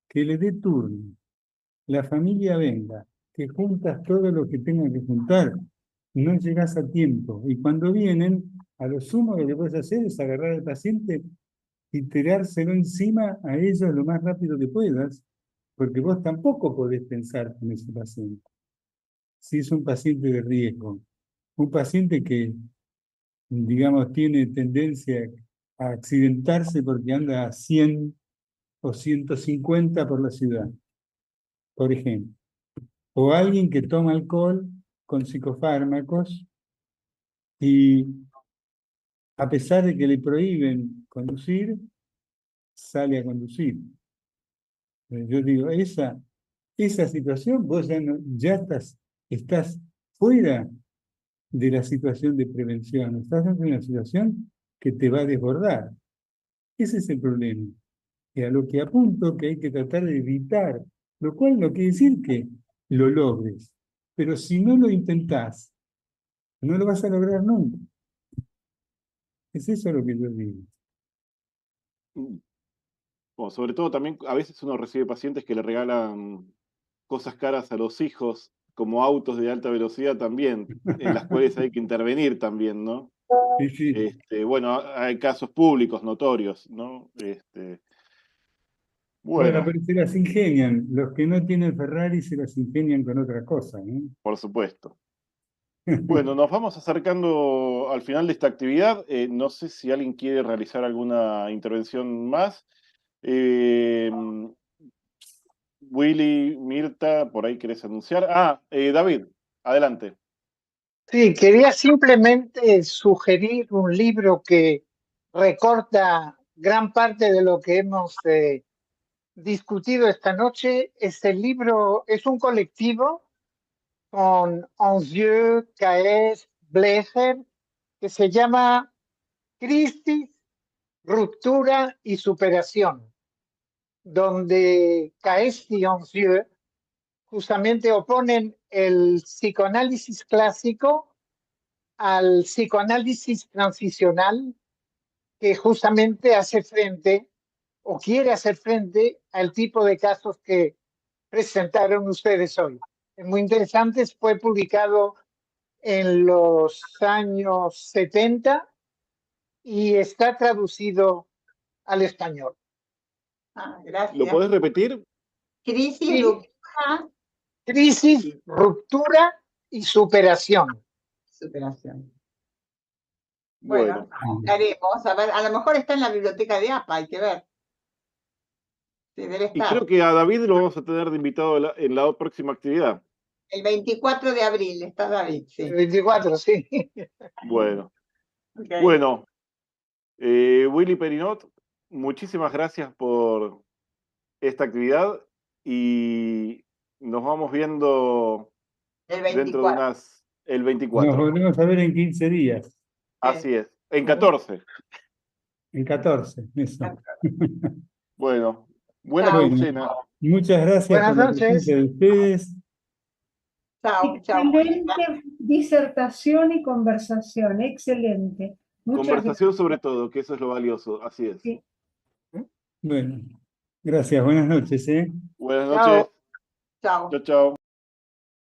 S2: que le dé turno, la familia venga, que juntas todo lo que tengan que juntar, no llegás a tiempo. Y cuando vienen, a lo sumo que le puedes hacer es agarrar al paciente y tirárselo encima a ellos lo más rápido que puedas, porque vos tampoco podés pensar con ese paciente. Si es un paciente de riesgo, un paciente que, digamos, tiene tendencia a accidentarse porque anda a 100 o 150 por la ciudad, por ejemplo. O alguien que toma alcohol con psicofármacos y a pesar de que le prohíben conducir, sale a conducir. Yo digo, esa situación, vos ya estás fuera de la situación de prevención, estás en una situación que te va a desbordar. Ese es el problema. Y a lo que apunto que hay que tratar de evitar, lo cual no quiere decir que lo logres, pero si no lo intentás, no lo vas a lograr nunca. Es eso lo que yo digo.
S1: Bueno, sobre todo también a veces uno recibe pacientes que le regalan cosas caras a los hijos, como autos de alta velocidad también, en las cuales hay que intervenir también, ¿no?
S2: Sí, sí.
S1: Bueno, hay casos públicos notorios, ¿no?
S2: Bueno,
S1: Bueno,
S2: pero se las ingenian. Los que no tienen Ferrari se las ingenian con otra cosa, ¿no?
S1: por supuesto. Bueno, nos vamos acercando al final de esta actividad. No sé si alguien quiere realizar alguna intervención más. Eh, Willy, Mirta, por ahí querés anunciar. David, adelante.
S6: Sí, quería simplemente sugerir un libro que recorta gran parte de lo que hemos discutido esta noche. Este libro es un colectivo con Anzieux, Caes, Blecher, que se llama Crisis, Ruptura y Superación, donde Caes y Anzieux justamente oponen el psicoanálisis clásico al psicoanálisis transicional, que justamente hace frente o quiere hacer frente al tipo de casos que presentaron ustedes hoy. Es muy interesante, fue publicado en los años 70 y está traducido al español.
S3: Ah, gracias.
S1: ¿Lo podés repetir?
S3: Crisis,
S6: Sí.
S3: ruptura,
S6: Crisis, ruptura y superación.
S3: superación.
S1: Bueno,
S3: Haremos, a ver, a lo mejor está en la biblioteca de APA, hay que ver. Sí, debe
S1: y
S3: estar.
S1: creo que a David lo vamos a tener de invitado en la próxima actividad.
S3: El 24 de abril está David, sí.
S6: El 24, sí.
S1: Bueno,
S3: Okay.
S1: bueno, Willy Perinot, muchísimas gracias por esta actividad y nos vamos viendo
S3: El
S1: dentro de
S3: 24.
S1: el
S2: Nos
S1: 24.
S2: volvemos a ver en 15 días,
S1: Así es, en 14.
S2: en 14, eso.
S1: Bueno, buena
S3: Chao.
S1: quincena.
S2: Muchas gracias
S6: Buenas
S2: por la
S6: noches.
S2: presencia de ustedes.
S3: Chao, chao.
S7: Excelente disertación y conversación, excelente. Muchas
S1: Conversación sobre todo, que eso es lo valioso, así es.
S7: Sí.
S2: Bueno, gracias, buenas noches, ¿eh?
S1: Buenas
S6: Chao.
S1: noches.
S3: Chao.
S1: Chao, chao.